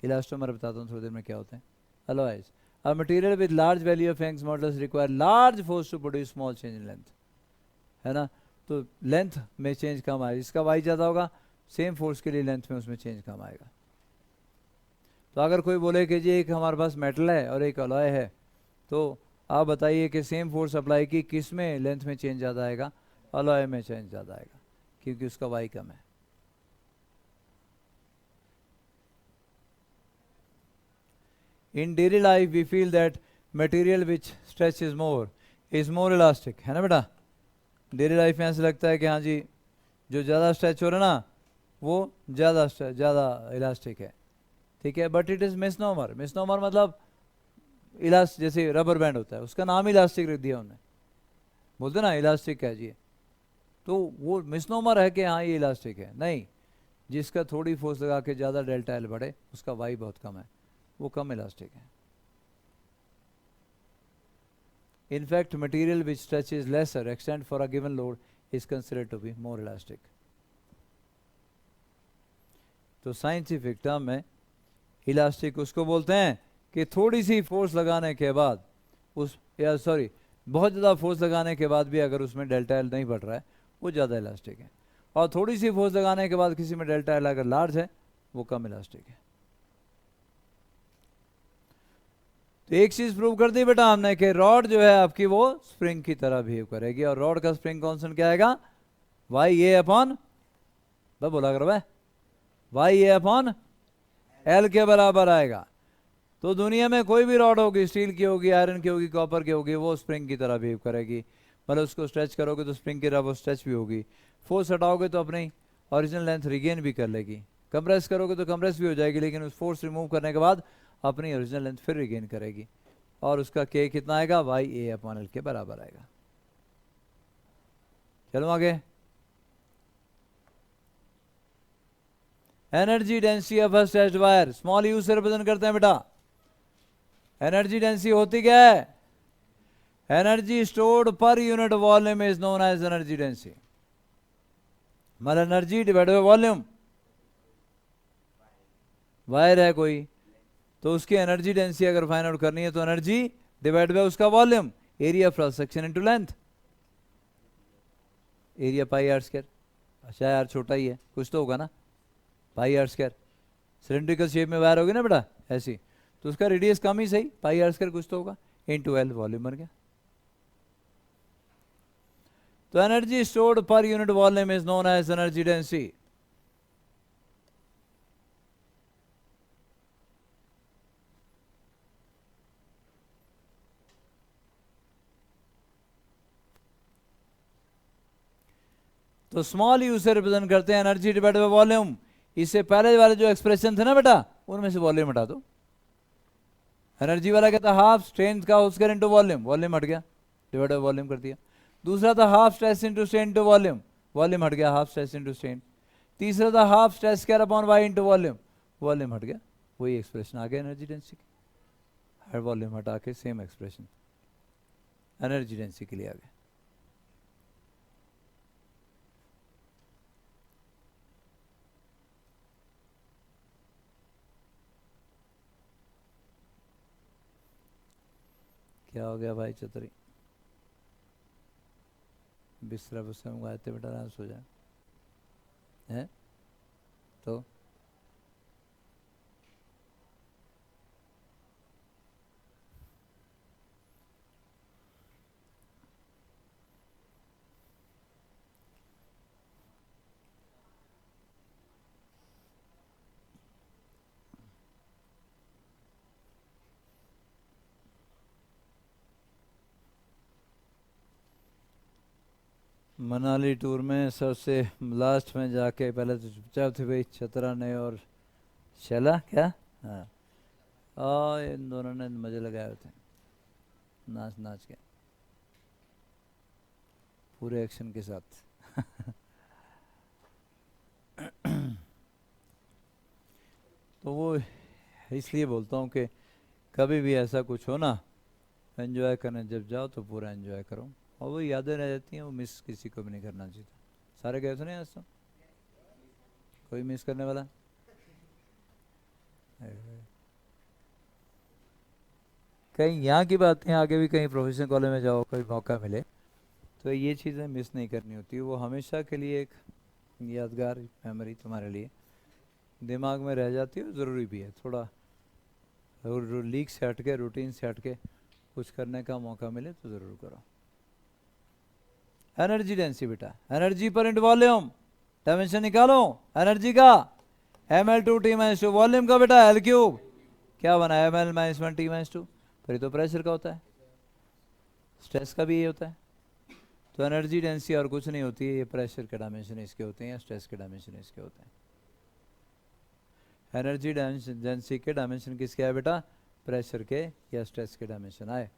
Elastomer बताता हूँ थोड़ी देर में क्या होते हैं alloys. A material with large value of Young's modulus require large force to produce small change in length, है ना, तो लेंथ में चेंज कम आएगा, जिसका वाई ज़्यादा होगा सेम फोर्स के लिए लेंथ में उसमें चेंज कम आएगा। तो अगर कोई बोले कि जी एक हमारे पास मेटल है और एक अलॉय है, तो आप बताइए कि सेम फोर्स अप्लाई की किस में लेंथ में चेंज ज़्यादा आएगा, अलॉय में चेंज ज़्यादा आएगा क्योंकि उसका वाई कम है। In daily life we feel that material which stretch is more elastic, है ना बेटा। डेली लाइफ में ऐसा लगता है कि हाँ जी जो ज़्यादा स्ट्रेच हो रहा है ना वो ज़्यादा इलास्टिक है, ठीक है, but it is misnomer. Misnomer मतलब इलास्टिक, जैसे रबर बैंड होता है उसका नाम इलास्टिक रख दिया उन्होंने, बोलते ना इलास्टिक है जी, तो वो मिसनोमर है कि हाँ ये इलास्टिक है, नहीं, जिसका थोड़ी फोर्स लगा के ज़्यादा डेल्टा एल बढ़े उसका वाई बहुत कम है, वो कम इलास्टिक है। In fact, material which stretches lesser extent for a given load is considered to be more elastic. तो साइंटिफिक टर्म में इलास्टिक उसको बोलते हैं कि थोड़ी सी फोर्स लगाने के बाद बहुत ज़्यादा फोर्स लगाने के बाद भी अगर उसमें डेल्टा एल नहीं बढ़ रहा है वो ज़्यादा इलास्टिक है, और थोड़ी सी फोर्स लगाने के बाद किसी में डेल्टा एल अगर लार्ज है वो कम इलास्टिक है। तो एक चीज प्रूव कर दी बेटा हमने कि रॉड जो है आपकी वो स्प्रिंग की तरह बिहेव करेगी, और रॉड का स्प्रिंग कांस्टेंट क्या आएगा, वाई ए अपॉन, बोला करो भाई, वाई ए अपॉन एल के बराबर आएगा। तो दुनिया में कोई भी रॉड होगी, स्टील की होगी, आयरन की होगी, कॉपर की होगी, वो स्प्रिंग की तरह बिहेव करेगी, मतलब उसको स्ट्रेच करोगे तो स्प्रिंग की तरह वो स्ट्रेच भी होगी, फोर्स हटाओगे तो अपनी ओरिजिनल लेंथ रिगेन भी कर लेगी, कंप्रेस करोगे तो कंप्रेस भी हो जाएगी, लेकिन उस फोर्स रिमूव करने के बाद अपनी ओरिजिनल लेंथ फिर रिगेन करेगी, और उसका के कितना आएगा, वाई ए अपॉन एल के बराबर आएगा। चलो आगे, energy density of a stretched wire, small U से रिप्रेजेंट करते हैं बेटा। एनर्जी डेंसिटी होती क्या है, energy stored per unit volume is known as energy density, मतलब energy divide by volume. Wire है कोई तो उसकी एनर्जी डेंसिटी अगर फाइंड आउट करनी है तो एनर्जी डिवाइड बाय उसका volume, area cross section into length, area pi R square, अच्छा यार छोटा ही है कुछ तो होगा ना, पाई आर स्क्वायर, सिलेंड्रिकल शेप में वायर होगी ना बेटा ऐसी, तो उसका रेडियस कम ही सही, पाई आर स्क्वायर कुछ तो होगा, इनटू एल वॉल्यूम बन गया। तो energy stored per unit volume is known as energy density. तो स्मॉल यू से रिप्रेजेंट करते हैं एनर्जी डिवाइड बाय वॉल्यूम। इससे पहले वाले जो एक्सप्रेशन थे ना बेटा उनमें से वॉल्यूम हटा दो, एनर्जी वाला क्या था, हाफ स्ट्रेन का whole square into volume, volume हट गया, डिवाइड बाय वॉल्यूम कर दिया। दूसरा था half stress into strain into volume, volume हट गया, हाफ स्ट्रेस इनटू स्ट्रेन। तीसरा था half stress square upon Y into volume, volume हट गया। वही एक्सप्रेशन आ गया एनर्जी डेंसिटी की, हर वॉल्यूम हटा के सेम एक्सप्रेशन एनर्जी डेंसिटी के लिए आ गया। क्या हो गया भाई चतरी, बिस्तरा बुस्तरा मंगाए थे बेटा, आराम सो जाए हैं तो। मनाली टूर में सबसे लास्ट में जाके पहले तो चुपचाप थे भाई छतरा ने और शैला, क्या हाँ, और इन दोनों ने मजे लगाए हुए थे नाच नाच के पूरे एक्शन के साथ। तो वो इसलिए बोलता हूँ कि कभी भी ऐसा कुछ हो ना, एंजॉय करने जब जाओ तो पूरा एंजॉय करो, और वो यादें रह जाती हैं, वो मिस किसी को भी नहीं करना चाहिए। सारे गए थे ना आज तो, कोई मिस करने वाला कहीं यहाँ की बात है, आगे भी कहीं प्रोफेशनल कॉलेज में जाओ कोई मौका मिले तो ये चीज़ें मिस नहीं करनी होती, वो हमेशा के लिए एक यादगार मेमोरी तुम्हारे लिए दिमाग में रह जाती है, ज़रूरी भी है। थोड़ा लीक से हट के, रूटीन से हट के कुछ करने का मौका मिले तो ज़रूर करो। एनर्जी डेंसिटी बेटा, एनर्जी पर इंटू वॉल्यूम, डायमेंशन निकालो एनर्जी का, ml2t-2 वॉल्यूम का बेटा एल क्यूब, क्या बना ml-1t-2, पर ये तो प्रेशर का होता है, स्ट्रेस का भी ये होता है। तो एनर्जी डेंसिटी और कुछ नहीं होती है, ये प्रेशर के डायमेंशन इसके होते हैं या स्ट्रेस के डायमेंशन इसके होते हैं। एनर्जी डेंसिटी के डायमेंशन किसके आए बेटा, प्रेशर के या स्ट्रेस के डायमेंशन आए।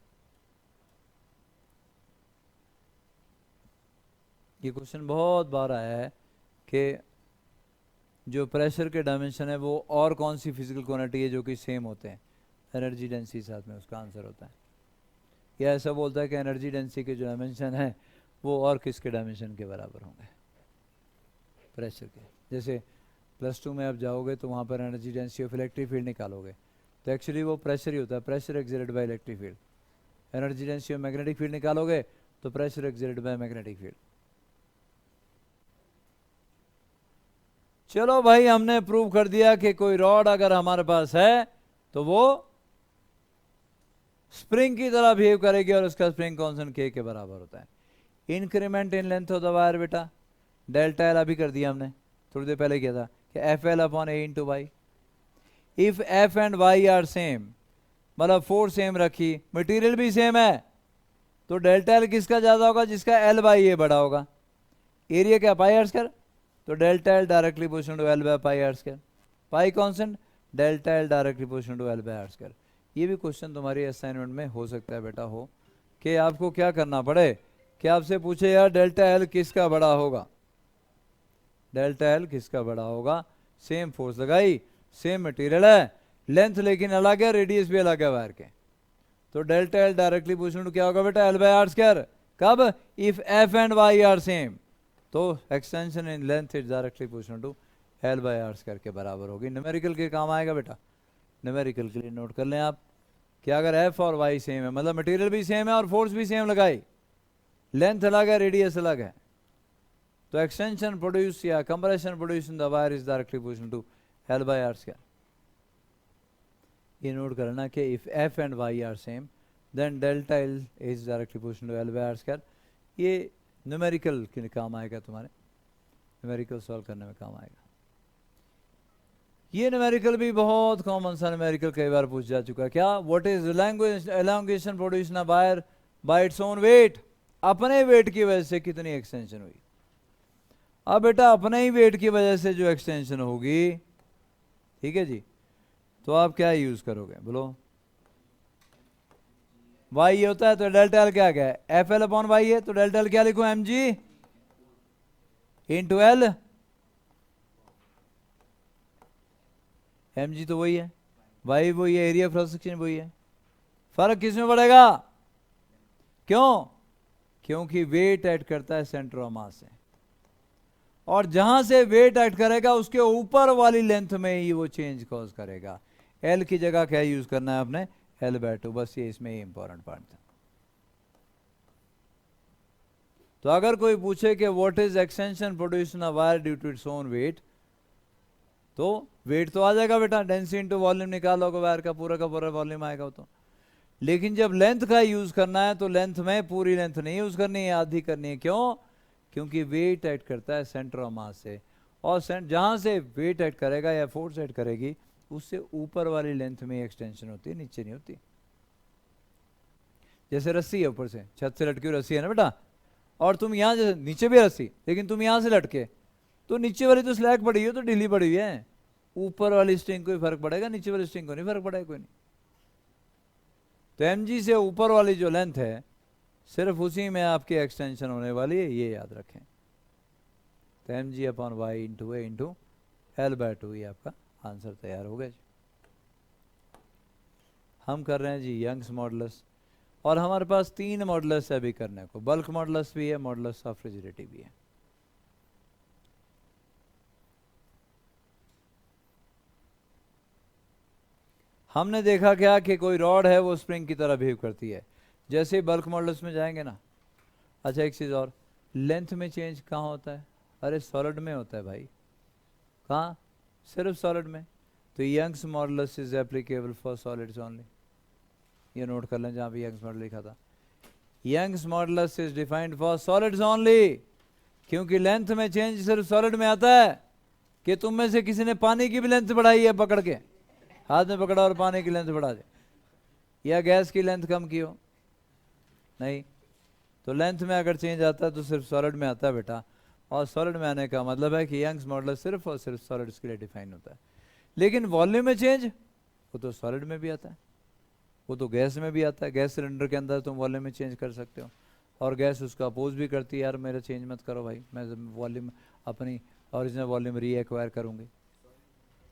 ये क्वेश्चन बहुत बार आया है कि जो प्रेशर के डायमेंशन है वो और कौन सी फिजिकल क्वांटिटी है जो कि सेम होते हैं एनर्जी डेंसिटी साथ में, उसका आंसर होता है। या ऐसा बोलता है कि एनर्जी डेंसिटी के जो डायमेंशन है वो और किसके डायमेंशन के बराबर होंगे, प्रेशर के। जैसे +2 में आप जाओगे तो वहाँ पर energy density of electric field निकालोगे तो एक्चुअली वो प्रेशर ही होता है, pressure exerted by electric field. Energy density of magnetic field निकालोगे तो pressure exerted by magnetic field. चलो भाई, हमने प्रूव कर दिया कि कोई रॉड अगर हमारे पास है तो वो स्प्रिंग की तरह बिहेव करेगी और उसका स्प्रिंग कांस्टेंट के बराबर होता है। Increment in length of the wire बेटा, डेल्टा एल अभी कर दिया हमने, थोड़ी देर पहले किया था कि F L upon A into Y. If F and Y are same, मतलब फोर्स सेम रखी, मटेरियल भी सेम है, तो डेल्टा एल किसका ज्यादा होगा, जिसका एल बाई ए बड़ा होगा। एरिया क्या, पाई आर स्क्वायर, तो delta L directly proportional to L by pi R square. Pi constant, delta L directly proportional to L by R square. ये भी क्वेश्चन तुम्हारी असाइनमेंट में हो सकता है बेटा, हो कि आपको क्या करना पड़े कि आपसे पूछे यार डेल्टा एल किसका बड़ा होगा, डेल्टा एल किसका बड़ा होगा, सेम फोर्स लगाई, सेम मटेरियल है, लेंथ लेकिन अलग है, रेडियस भी अलग है वायर के, तो delta L directly proportional to क्या होगा बेटा, एल बाय आर स्क्वायर। कब, if F and Y are same, तो extension in length is directly proportional to L by R square के बराबर होगी। न्यूमेरिकल के काम आएगा बेटा, न्यूमेरिकल के लिए नोट कर लें आप कि अगर एफ और वाई सेम है, मतलब मटेरियल भी सेम है और फोर्स भी सेम लगाई, लेंथ अलग है, रेडियस अलग है, तो एक्सटेंशन प्रोड्यूस या compression produce in the wire is directly proportional to L by R square. ये नोट करना कि if F and Y are same then delta L is directly proportional to L by R square. ये numerical के काम आएगा, तुम्हारे numerical solve करने में काम आएगा। ये न्यूमेरिकल भी बहुत कॉमन सा न्यूमेरिकल कई बार पूछ जा चुका है। क्या, what is elongation produce in wire bye it's own weight, अपने वेट की वजह से कितनी एक्सटेंशन हुई। अब बेटा अपने ही वेट की वजह से जो एक्सटेंशन होगी, ठीक है जी, तो आप क्या यूज करोगे बोलो, वाई ये होता है तो डेल्टा एल क्या है, एफ एल अपॉन वाई है, तो डेल्टा एल क्या लिखूं, M G into L, M G तो वही है, वाई वही है, एरिया क्रॉस सेक्शन वही है, फर्क किसमें पड़ेगा? क्यों? क्योंकि वेट ऐड करता है सेंटर ऑफ मास से, और जहां से वेट ऐड करेगा उसके ऊपर वाली लेंथ में ही वो चेंज कॉज करेगा। एल की जगह क्या यूज करना है आपने? L/2। बस ये इसमें ही इंपॉर्टेंट पार्ट था। तो अगर कोई पूछे कि what is extension produce in a wire due to its own weight, तो वेट तो आ जाएगा बेटा, डेंसिटी इनटू वॉल्यूम निकालोगे, वायर का पूरा वॉल्यूम आएगा तो। लेकिन जब लेंथ का यूज करना है तो लेंथ में पूरी लेंथ नहीं यूज करनी है, आधी करनी है। क्यों? क्योंकि वेट ऐड करता है सेंटर ऑफ मास से, और जहां से वेट ऐड करेगा या फोर्स ऐड करेगी उससे ऊपर वाली लेंथ में एक्सटेंशन होती है, नीचे नहीं होती। जैसे रस्सी है, ऊपर से छत से लटकी हुई रस्सी है ना बेटा, और तुम यहाँ जैसे नीचे भी रस्सी, लेकिन तुम यहाँ से लटके तो नीचे वाली तो स्लैग पड़ी है, तो ढीली पड़ी हुई है, ऊपर वाली स्ट्रिंग को ही फर्क पड़ेगा, नीचे वाली स्ट्रिंग को नहीं फर्क पड़ेगा कोई नहीं। तो mg से ऊपर वाली जो लेंथ है सिर्फ उसी में आपकी एक्सटेंशन होने वाली है, ये याद रखें। तो mg/y इंटू ए इंटू L/2, ये आपका आंसर तैयार हो गया जी। हम कर रहे हैं जी यंग्स मॉडुलस, और हमारे पास 3 मॉडुलस है अभी करने को। बल्क मॉडुलस भी है, मॉडुलस ऑफ रिजिडिटी भी है। हमने देखा क्या कि कोई रॉड है वो स्प्रिंग की तरह बिहेव करती है। जैसे ही बल्क मॉडुलस में जाएंगे ना, अच्छा एक चीज़ और, लेंथ में चेंज कहाँ होता है? अरे सॉलिड में होता है भाई। कहाँ? सिर्फ सॉलिड में। तो Young's modulus is applicable for solids only. ये नोट कर लें, जहाँ भी यंग्स मॉडुलस लिखा था, Young's modulus is defined for solids only. क्योंकि लेंथ में चेंज सिर्फ सॉलिड में आता है। कि तुम में से किसी ने पानी की भी लेंथ बढ़ाई है, पकड़ के हाथ में पकड़ा और पानी की लेंथ बढ़ा दे, या गैस की लेंथ कम की हो? नहीं। तो लेंथ में अगर चेंज आता है तो सिर्फ सॉलिड में आता है बेटा, और सॉलिड में आने का मतलब है कि यंग्स मॉडुलस सिर्फ और सिर्फ सॉलिड्स के लिए डिफाइन होता है। लेकिन वॉल्यूम में चेंज वो तो सॉलिड में भी आता है, वो तो गैस में भी आता है। गैस सिलेंडर के अंदर तुम वॉल्यूम में चेंज कर सकते हो, और गैस उसका अपोज भी करती है, यार मेरा चेंज मत करो भाई, मैं वॉल्यूम अपनी ओरिजिनल वॉल्यूम रीएक्वायर करूँगी।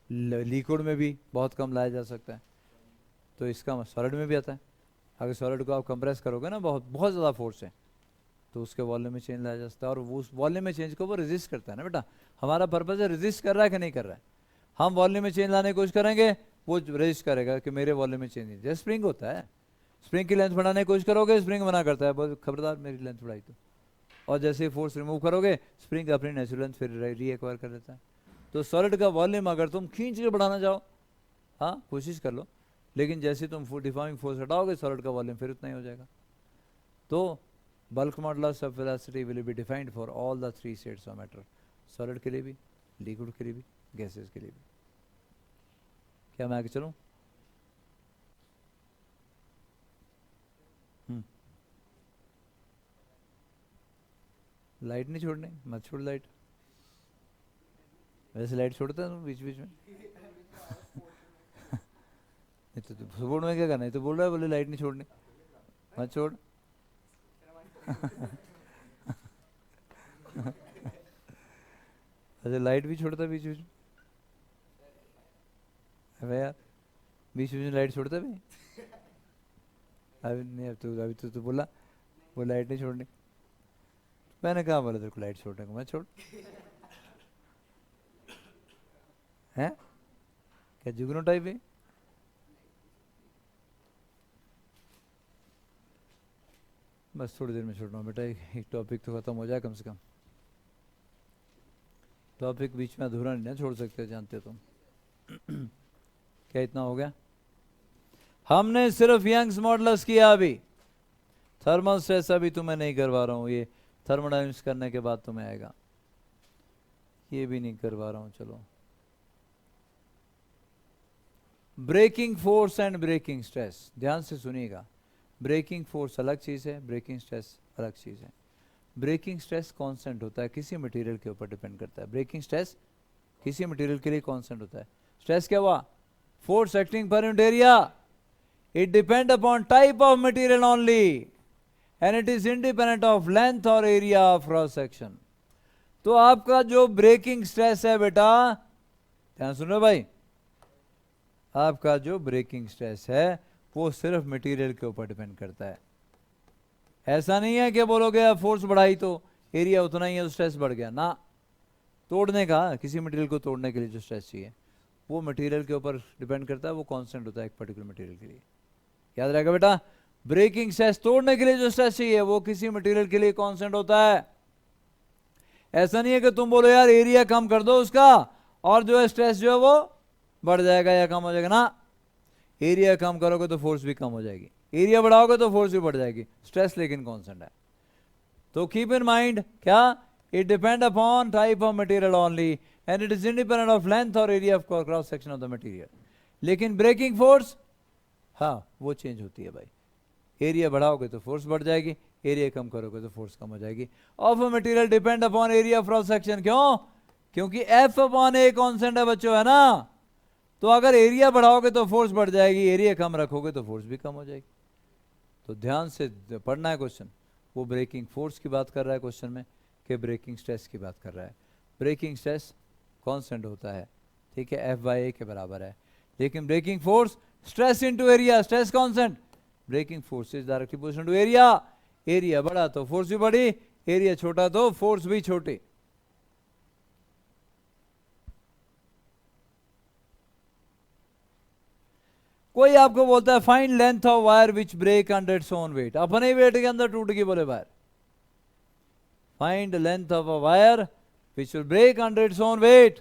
लिक्विड में भी बहुत कम लाया जा सकता है, तो इसका सॉलिड में भी आता है। अगर सॉलिड को आप कंप्रेस करोगे ना बहुत बहुत ज़्यादा फोर्स से, तो उसके वॉल्यूम में चेंज लाया जा सकता है, और वो उस वॉल्यूम में चेंज को वो रेजिस्ट करता है ना बेटा। हमारा पर्पज़ है रेजिस्ट कर रहा है कि नहीं कर रहा है। हम वॉल्यूम में चेंज लाने की कोशिश करेंगे, वो रेजिस्ट करेगा कि मेरे वॉल्यूम में चेंज नहीं। जैसे स्प्रिंग होता है, स्प्रिंग की लेंथ बढ़ाने की कोशिश करोगे, स्प्रिंग मना करता है, बहुत खबरदार मेरी लेंथ बढ़ाई तो। और जैसे ही फोर्स रिमूव करोगे, स्प्रिंग अपनी नेचुरल लेंथ फिर रीएक्वायर कर लेता है। तो सॉलिड का वॉल्यूम अगर तुम खींच के बढ़ाना चाहो, हाँ कोशिश कर लो, लेकिन जैसे तुम डिफॉर्मिंग फोर्स हटाओगे, सॉलिड का वॉल्यूम फिर उतना ही हो जाएगा। तो bulk modulus of velocity will be defined for all the 3 states of matter, solid के लिए भी, लिक्विड के लिए भी, गैसेस के लिए भी। क्या मैं आगे चलूं? लाइट नहीं छोड़नी, मत छोड़ लाइट। वैसे लाइट छोड़ता है तुम बीच बीच में। नहीं तो सपोर्ट में क्या करना है, तो बोल रहा है बोले लाइट नहीं छोड़नी, मत छोड़। अच्छा लाइट भी छोड़ता है बीच बीच में? अबे यार बीच बीच में लाइट छोड़ता है भाई? अभी नहीं, अभी तो बोला वो लाइट नहीं छोड़नी। मैंने कहा बोला तेरे को लाइट छोड़ने को, मैं छोड़। हैं क्या जुगनू टाइप है? बस थोड़ी देर में छोड़ रहा हूँ बेटा, एक टॉपिक तो खत्म हो जाए कम से कम। टॉपिक बीच में अधूरा नहीं ना छोड़ सकते, जानते हो तुम। क्या इतना हो गया? हमने सिर्फ यंग्स मॉडुलस किया, अभी थर्मल स्ट्रेस अभी तुम्हें नहीं करवा रहा हूँ, ये थर्मोडायनामिक्स करने के बाद तुम्हें आएगा। ये भी नहीं करवा रहा हूँ। चलो, breaking force and breaking stress, ध्यान से सुनिएगा। ब्रेकिंग फोर्स अलग चीज़ है, ब्रेकिंग स्ट्रेस अलग चीज़ है। ब्रेकिंग स्ट्रेस कांस्टेंट होता है, किसी मटेरियल के ऊपर डिपेंड करता है। ब्रेकिंग स्ट्रेस किसी मटेरियल के लिए कांस्टेंट होता है। स्ट्रेस क्या हुआ? Force acting per unit area. It depend upon type of material only and it is independent of length और एरिया ऑफ क्रॉस सेक्शन। तो आपका जो ब्रेकिंग स्ट्रेस है बेटा, ध्यान सुनो भाई, आपका जो ब्रेकिंग स्ट्रेस है वो सिर्फ मटेरियल के ऊपर डिपेंड करता है। ऐसा नहीं है कि बोलोगे आप फोर्स बढ़ाई तो एरिया उतना ही है तो स्ट्रेस बढ़ गया ना। तोड़ने का, किसी मटेरियल को तोड़ने के लिए जो स्ट्रेस चाहिए वो मटेरियल के ऊपर डिपेंड करता है, वो कांस्टेंट होता है एक पर्टिकुलर मटेरियल के लिए। याद रहेगा बेटा, ब्रेकिंग स्ट्रेस तोड़ने के लिए जो स्ट्रेस चाहिए वो किसी मटेरियल के लिए कांस्टेंट होता है। ऐसा नहीं है कि तुम बोलो यार एरिया कम कर दो उसका और जो है स्ट्रेस जो है वो बढ़ जाएगा या कम हो जाएगा ना। एरिया कम करोगे तो फोर्स भी कम हो जाएगी, एरिया बढ़ाओगे तो फोर्स भी बढ़ जाएगी, स्ट्रेस लेकिन कांस्टेंट है। तो कीप इन माइंड क्या, it depend upon type of material only and it is independent of length और area of cross section of the material. लेकिन ब्रेकिंग फोर्स हाँ वो चेंज होती है भाई, एरिया बढ़ाओगे तो फोर्स बढ़ जाएगी, एरिया कम करोगे तो फोर्स कम हो जाएगी। Of a material depend upon area of cross section, क्यों? क्योंकि एफ अपॉन ए कांस्टेंट है बच्चों, है ना। तो अगर एरिया बढ़ाओगे तो फोर्स बढ़ जाएगी, एरिया कम रखोगे तो फोर्स भी कम हो जाएगी। तो ध्यान से पढ़ना है क्वेश्चन। वो ब्रेकिंग फोर्स की बात कर रहा है क्वेश्चन में कि ब्रेकिंग स्ट्रेस की बात कर रहा है। ब्रेकिंग स्ट्रेस कांस्टेंट होता है, ठीक है, एफ बाई ए के बराबर है। लेकिन breaking force stress into area, stress constant, breaking force is directly proportional to area. Area बढ़ा तो फोर्स भी बढ़ी, एरिया छोटा तो फोर्स भी छोटी। कोई आपको बोलता है find length of wire which break under its own weight, अपने वेट के अंदर टूट गई बोले wire. Find length of a wire which will break under its own weight.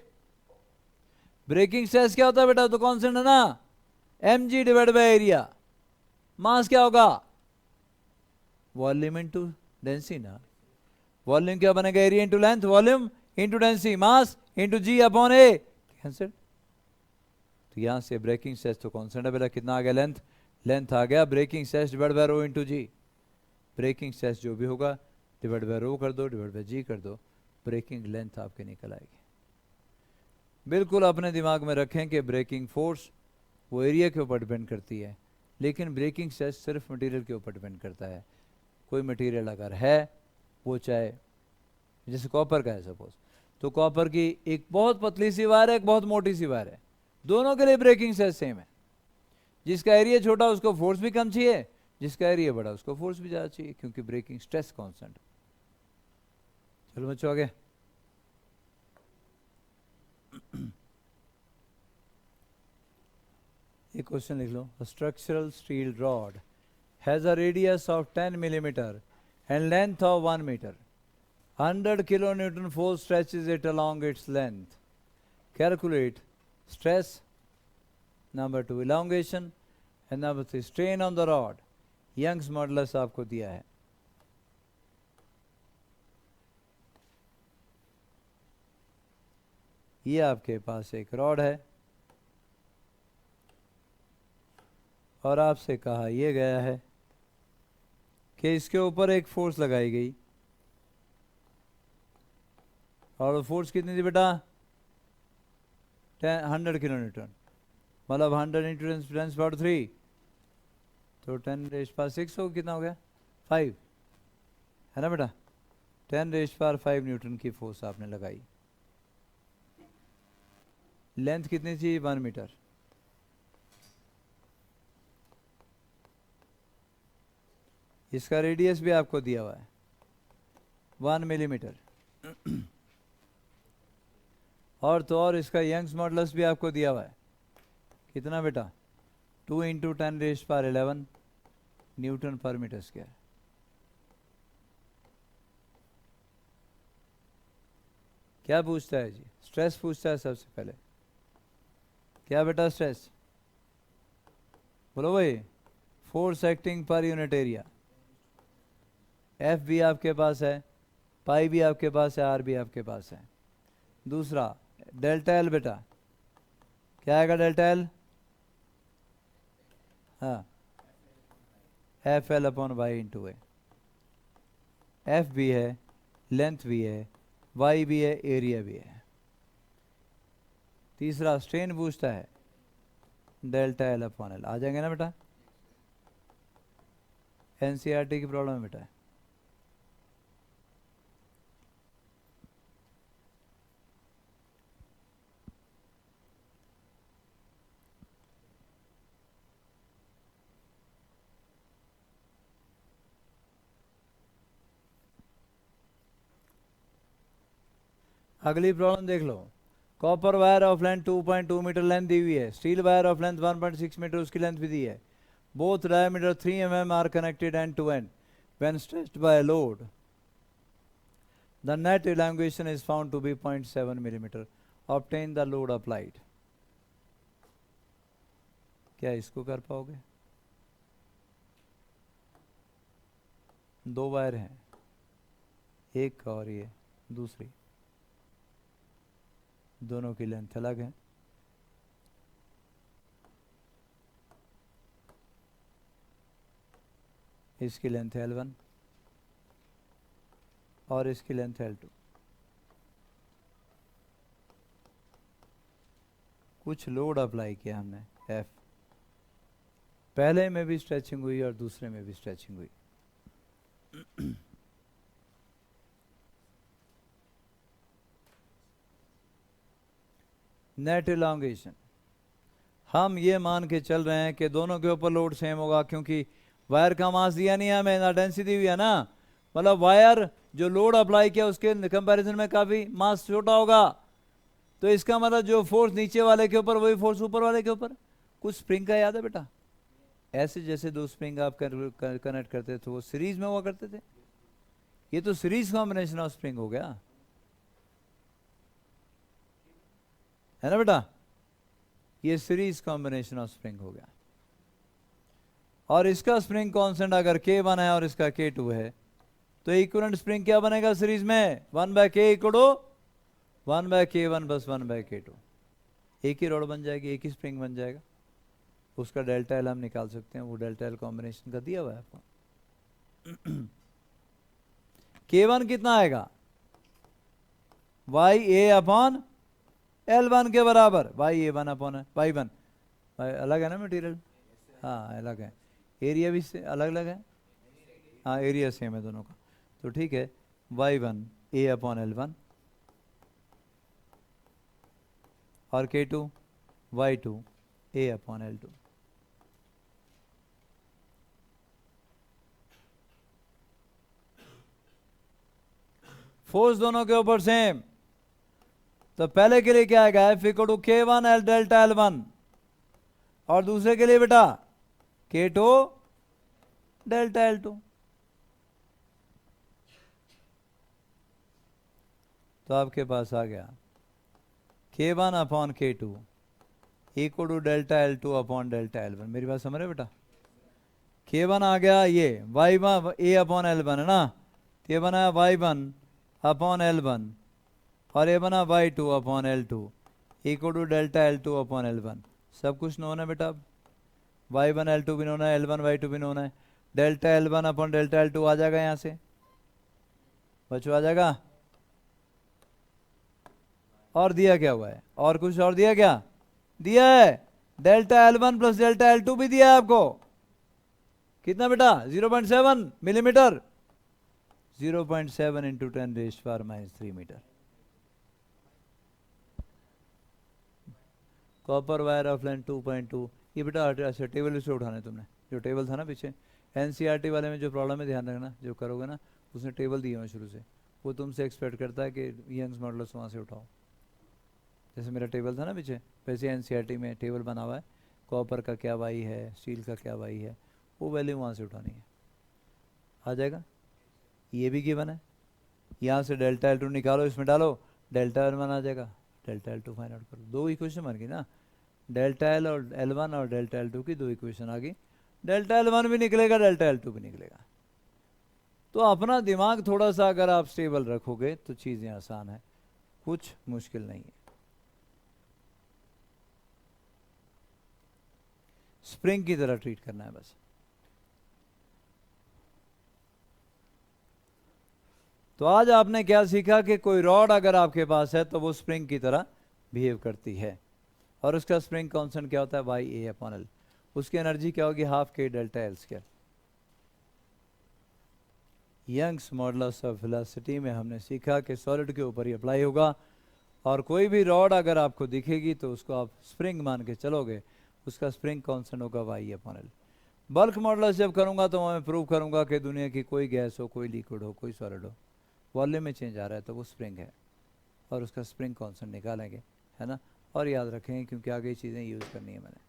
Breaking stress क्या होता है बेटा, तो कांस्टेंट है ना, mg divide by area. Mass क्या होगा, वॉल्यूम इनटू डेंसिटी ना। वॉल्यूम क्या बनेगा, area into length, volume into density, mass into G upon A, cancel. तो यहां से ब्रेकिंग स्ट्रेस तो कांस्टेंट है बेटा, कितना आ गया, लेंथ, लेंथ आ गया breaking stress divide by rho into G. Breaking stress जो भी होगा डिवाइड बाय रो कर दो, डिवाइड बाय जी कर दो, ब्रेकिंग लेंथ आपके निकल आएगी। बिल्कुल अपने दिमाग में रखें कि ब्रेकिंग फोर्स वो एरिया के ऊपर डिपेंड करती है, लेकिन ब्रेकिंग स्ट्रेस सिर्फ मटेरियल के ऊपर डिपेंड करता है। कोई मटेरियल अगर है वो चाहे, जैसे कॉपर का है सपोज, तो कॉपर की एक बहुत पतली सी वायर है, एक बहुत मोटी सी वायर है, दोनों के लिए ब्रेकिंग स्ट्रेस सेम है। जिसका एरिया छोटा उसको फोर्स भी कम चाहिए, जिसका एरिया बड़ा उसको फोर्स भी ज़्यादा चाहिए, क्योंकि ब्रेकिंग स्ट्रेस कांस्टेंट। चलो बच्चों आगे। एक क्वेश्चन लिख लो, structural steel rod has a radius of 10 millimetre and length of 1 metre, 100 kilonewton force stretches it along its length. Calculate stress, number 2 elongation and number 3 strain on the rod. Young's modulus आपको दिया है। ये आपके पास एक rod है और आपसे कहा यह गया है कि इसके ऊपर एक फोर्स लगाई गई, और वो फोर्स कितनी थी बेटा, 100 किलोन्यूटन, मतलब 100 इंटू 10⁻³ तो 10⁻⁶ हो, कितना हो गया 5, है ना बेटा। 10⁻⁵ न्यूटन की फोर्स आपने लगाई। लेंथ कितनी थी, 1 मीटर। इसका रेडियस भी आपको दिया हुआ है 1 मिलीमीटर। और तो और इसका यंग्स मॉडुलस भी आपको दिया हुआ है, कितना बेटा, 2 इंटू 10⁻11 न्यूटन पर मीटर स्क्वायर। क्या पूछता है जी, स्ट्रेस पूछता है सबसे पहले। क्या बेटा स्ट्रेस, बोलो भाई, force acting per unit area. F भी आपके पास है, पाई भी आपके पास है, आर भी आपके पास है। दूसरा डेल्टा एल बेटा, क्या आएगा डेल्टा एल, हाँ F L upon Y into A. F भी है, लेंथ भी है, वाई भी है, एरिया भी है। तीसरा स्ट्रेन पूछता है, डेल्टा एल अपॉन एल। आ जाएंगे ना बेटा, एनसीईआरटी की प्रॉब्लम है बेटा। अगली प्रॉब्लम देख लो। Copper wire of length 2.2 metre length दी हुई है, steel wire of length 1.6 metre उसकी लेंथ भी दी है, both diameter 3 mm are connected end to end when stretched by load the net elongation is found to be 0.7 millimetre, obtain the load applied. क्या इसको कर पाओगे? दो वायर हैं, एक और ये दूसरी, दोनों की लेंथ अलग है। इसकी लेंथ है L1 और इसकी लेंथ L2। कुछ लोड अप्लाई किया हमने F, पहले में भी स्ट्रेचिंग हुई और दूसरे में भी स्ट्रेचिंग हुई। नेट इलांगेशन, हम ये मान के चल रहे हैं कि दोनों के ऊपर लोड सेम होगा, क्योंकि वायर का मास दिया नहीं है हमें, ना डेंसिटी हुई है ना, मतलब वायर जो लोड अप्लाई किया उसके कंपैरिजन में काफी मास छोटा होगा, तो इसका मतलब जो फोर्स नीचे वाले के ऊपर वही फोर्स ऊपर वाले के ऊपर। कुछ स्प्रिंग का याद है बेटा? ऐसे जैसे दो स्प्रिंग आप कनेक्ट करते थे वो सीरीज में हुआ करते थे, ये तो सीरीज कॉम्बिनेशन ऑफ स्प्रिंग हो गया है ना बेटा, ये सीरीज कॉम्बिनेशन ऑफ स्प्रिंग हो गया। और इसका स्प्रिंग कांस्टेंट अगर K1 है और इसका K2 है, तो इक्विवेलेंट स्प्रिंग क्या बनेगा सीरीज में? 1/K equal to 1/K1 plus 1/K2। एक ही रॉड बन जाएगी, एक ही स्प्रिंग बन जाएगा। उसका डेल्टा एल हम निकाल सकते हैं, वो डेल्टा एल कॉम्बिनेशन का दिया हुआ है आपको। K1 कितना आएगा? YA अपॉन L1 के बराबर, YA1 अपॉन Y1। अलग है ना मटेरियल? हाँ अलग है, एरिया भी से अलग अलग है, हाँ एरिया सेम है दोनों का, तो ठीक है। Y1 A अपॉन L1 और K2 Y2 A upon L2। Force दोनों के ऊपर सेम, तो पहले के लिए क्या आएगा? F equal to K1 L delta L1, और दूसरे के लिए बेटा K2 डेल्टा L2। तो आपके पास आ गया K1 upon K2 equal to delta L2 upon delta L1। मेरी बात समझ रहे बेटा? K1 आ गया ये Y1 A अपॉन L1 है ना, तो ये बना Y1 अपॉन L1 और ये बना Y2 upon L2 equal to delta L2 upon L1। सब कुछ नोन है बेटा, Y1 L2 भी नोन है, L1 Y2 भी नोन है, delta L1 upon delta L2 आ जाएगा यहाँ से, बच्चों आ जाएगा। और दिया क्या हुआ है? और कुछ और दिया क्या? दिया है delta L1 plus delta L2 भी दिया है आपको। कितना बेटा? 0.7 millimetre, 0.7 into 10⁻³ metre. Copper wire of length 2.2। ये बेटा अच्छा टेबल से उठाने तुमने, जो टेबल था ना पीछे एनसीईआरटी वाले में जो प्रॉब्लम है ध्यान रखना, जो करोगे ना उसने टेबल दिया है शुरू से, वो तुमसे एक्सपेक्ट करता है कि यंग्स मॉडल्स वहाँ से उठाओ। जैसे मेरा टेबल था ना पीछे, वैसे एनसीईआरटी में टेबल बना हुआ है, कॉपर का क्या वाई है, स्टील का क्या वाई है, वो वैल्यू वहाँ से उठानी है, आ जाएगा। ये भी गिवन है, यहाँ से डेल्टा L2 निकालो, इसमें डालो, डेल्टा L1 आ जाएगा, डेल्टा L2 फाइंड आउट करो। दो इक्वेशन बन गई ना, डेल्टा L और L1 और डेल्टा L2 की दो इक्वेशन आ गई। डेल्टा L1 भी निकलेगा, डेल्टा L2 भी निकलेगा। तो अपना दिमाग थोड़ा सा अगर आप स्टेबल रखोगे तो चीज़ें आसान है, कुछ मुश्किल नहीं है। स्प्रिंग की तरह ट्रीट करना है बस। तो आज आपने क्या सीखा कि कोई रॉड अगर आपके पास है तो वो स्प्रिंग की तरह बिहेव करती है, और उसका स्प्रिंग कांस्टेंट क्या होता है? YA upon L। उसकी एनर्जी क्या होगी? Half K delta L square. Young's modulus of velocity में हमने सीखा कि सॉलिड के ऊपर ही अप्लाई होगा, और कोई भी रॉड अगर आपको दिखेगी तो उसको आप स्प्रिंग मान के चलोगे, उसका स्प्रिंग कांस्टेंट होगा YA upon L। Bulk modulus जब करूंगा तो मैं प्रूव करूंगा कि दुनिया की कोई गैस हो, कोई लिक्विड हो, कोई सॉलिड हो, वॉल्यूम में चेंज आ रहा है तो वो स्प्रिंग है। और उसका स्प्रिंग कांस्टेंट निकालेंगे, है ना, और याद रखेंगे क्योंकि आगे चीज़ें यूज़ करनी है मैंने।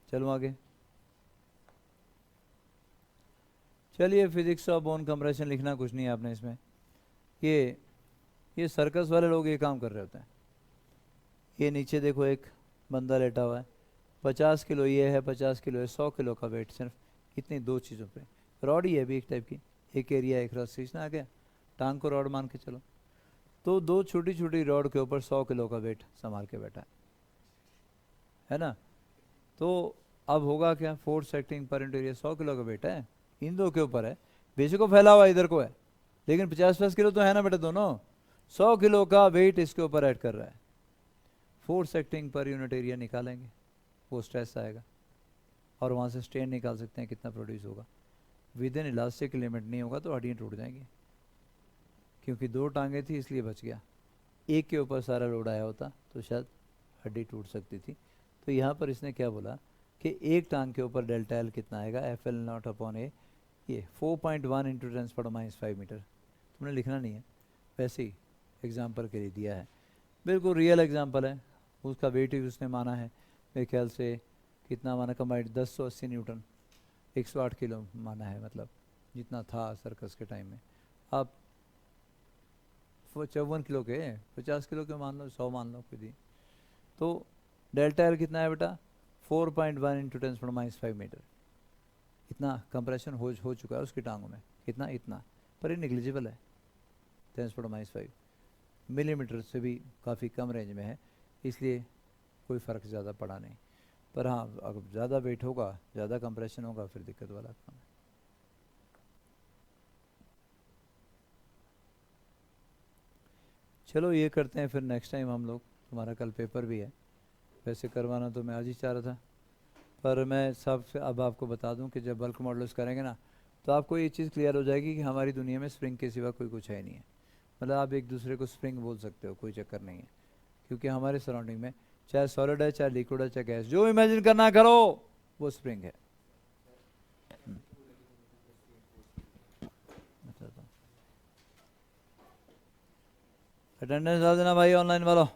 चलो आगे, चलिए फिजिक्स ऑफ बोन कंप्रेशन लिखना कुछ नहीं है आपने इसमें। ये सर्कस वाले लोग ये काम कर रहे होते हैं। ये नीचे देखो एक बंदा लेटा हुआ है, 50 किलो ये है, 50 किलो है, 100 किलो का वेट सिर्फ इतनी दो चीज़ों पे। रॉड ही है भी एक टाइप की, एक एरिया एक रस खींचना आ गया, टांग को रॉड मान के चलो, तो दो छोटी छोटी रॉड के ऊपर 100 किलो का वेट संभाल के बैठा है ना। तो अब होगा क्या, फोर्स एक्टिंग पर इंटू एरिया 100 किलो का वेट है, इन दो के ऊपर है, बेचे को फैला हुआ इधर को है, लेकिन 50-50 किलो तो है ना बेटा दोनों, 100 किलो का वेट इसके ऊपर ऐड कर रहा है। Force acting per unit area निकालेंगे, वो स्ट्रेस आएगा, और वहाँ से स्ट्रेन निकाल सकते हैं कितना प्रोड्यूस होगा। विद इन इलास्टिक लिमिट नहीं होगा तो हड्डियाँ टूट जाएंगी, क्योंकि दो टांगे थी इसलिए बच गया, एक के ऊपर सारा लोड आया होता तो शायद हड्डी टूट सकती थी। तो यहाँ पर इसने क्या बोला कि एक टांग के ऊपर डेल्टा एल कितना आएगा, एफ एल नॉट अपॉन ए, ये 4.1 इंटू 10⁻⁵ मीटर। तुमने लिखना नहीं है, वैसे ही एग्जाम्पल के लिए दिया है, बिल्कुल रियल एग्जाम्पल है। उसका वेट ही उसने माना है मेरे ख्याल से, कितना माना कंबाइंड 1080 न्यूटन, 108 किलो माना है, मतलब जितना था सर्कस के टाइम में। आप 54 किलो के, 50 किलो के मान लो, 100 मान लो खुद ही। तो डेल्टा एल कितना है बेटा, 4.1 इंटू 10⁻⁵ मीटर। इतना कंप्रेशन हो चुका है उसकी टांगों में, कितना, इतना, पर ये निग्लिजिबल है, 10⁻⁵ मिलीमीटर से भी काफ़ी कम रेंज में है, इसलिए कोई फ़र्क ज़्यादा पड़ा नहीं। पर हाँ, अगर ज़्यादा वेट होगा, ज़्यादा कंप्रेशन होगा, फिर दिक्कत वाला काम है। चलो ये करते हैं फिर नेक्स्ट टाइम हम लोग, तुम्हारा कल पेपर भी है, वैसे करवाना तो मैं आज ही चाह रहा था, पर मैं सबसे अब आपको बता दूं कि जब बल्क मॉडल्स करेंगे ना, तो आपको ये चीज़ क्लियर हो जाएगी कि हमारी दुनिया में स्प्रिंग के सिवा कोई कुछ है नहीं है। मतलब आप एक दूसरे को स्प्रिंग बोल सकते हो, कोई चक्कर नहीं है, क्योंकि हमारे सराउंडिंग में चाहे सॉलिड है, चाहे लिक्विड है, चाहे गैस, जो इमेजिन करना करो वो स्प्रिंग है। अटेंडेंस डाल देना भाई ऑनलाइन वालों।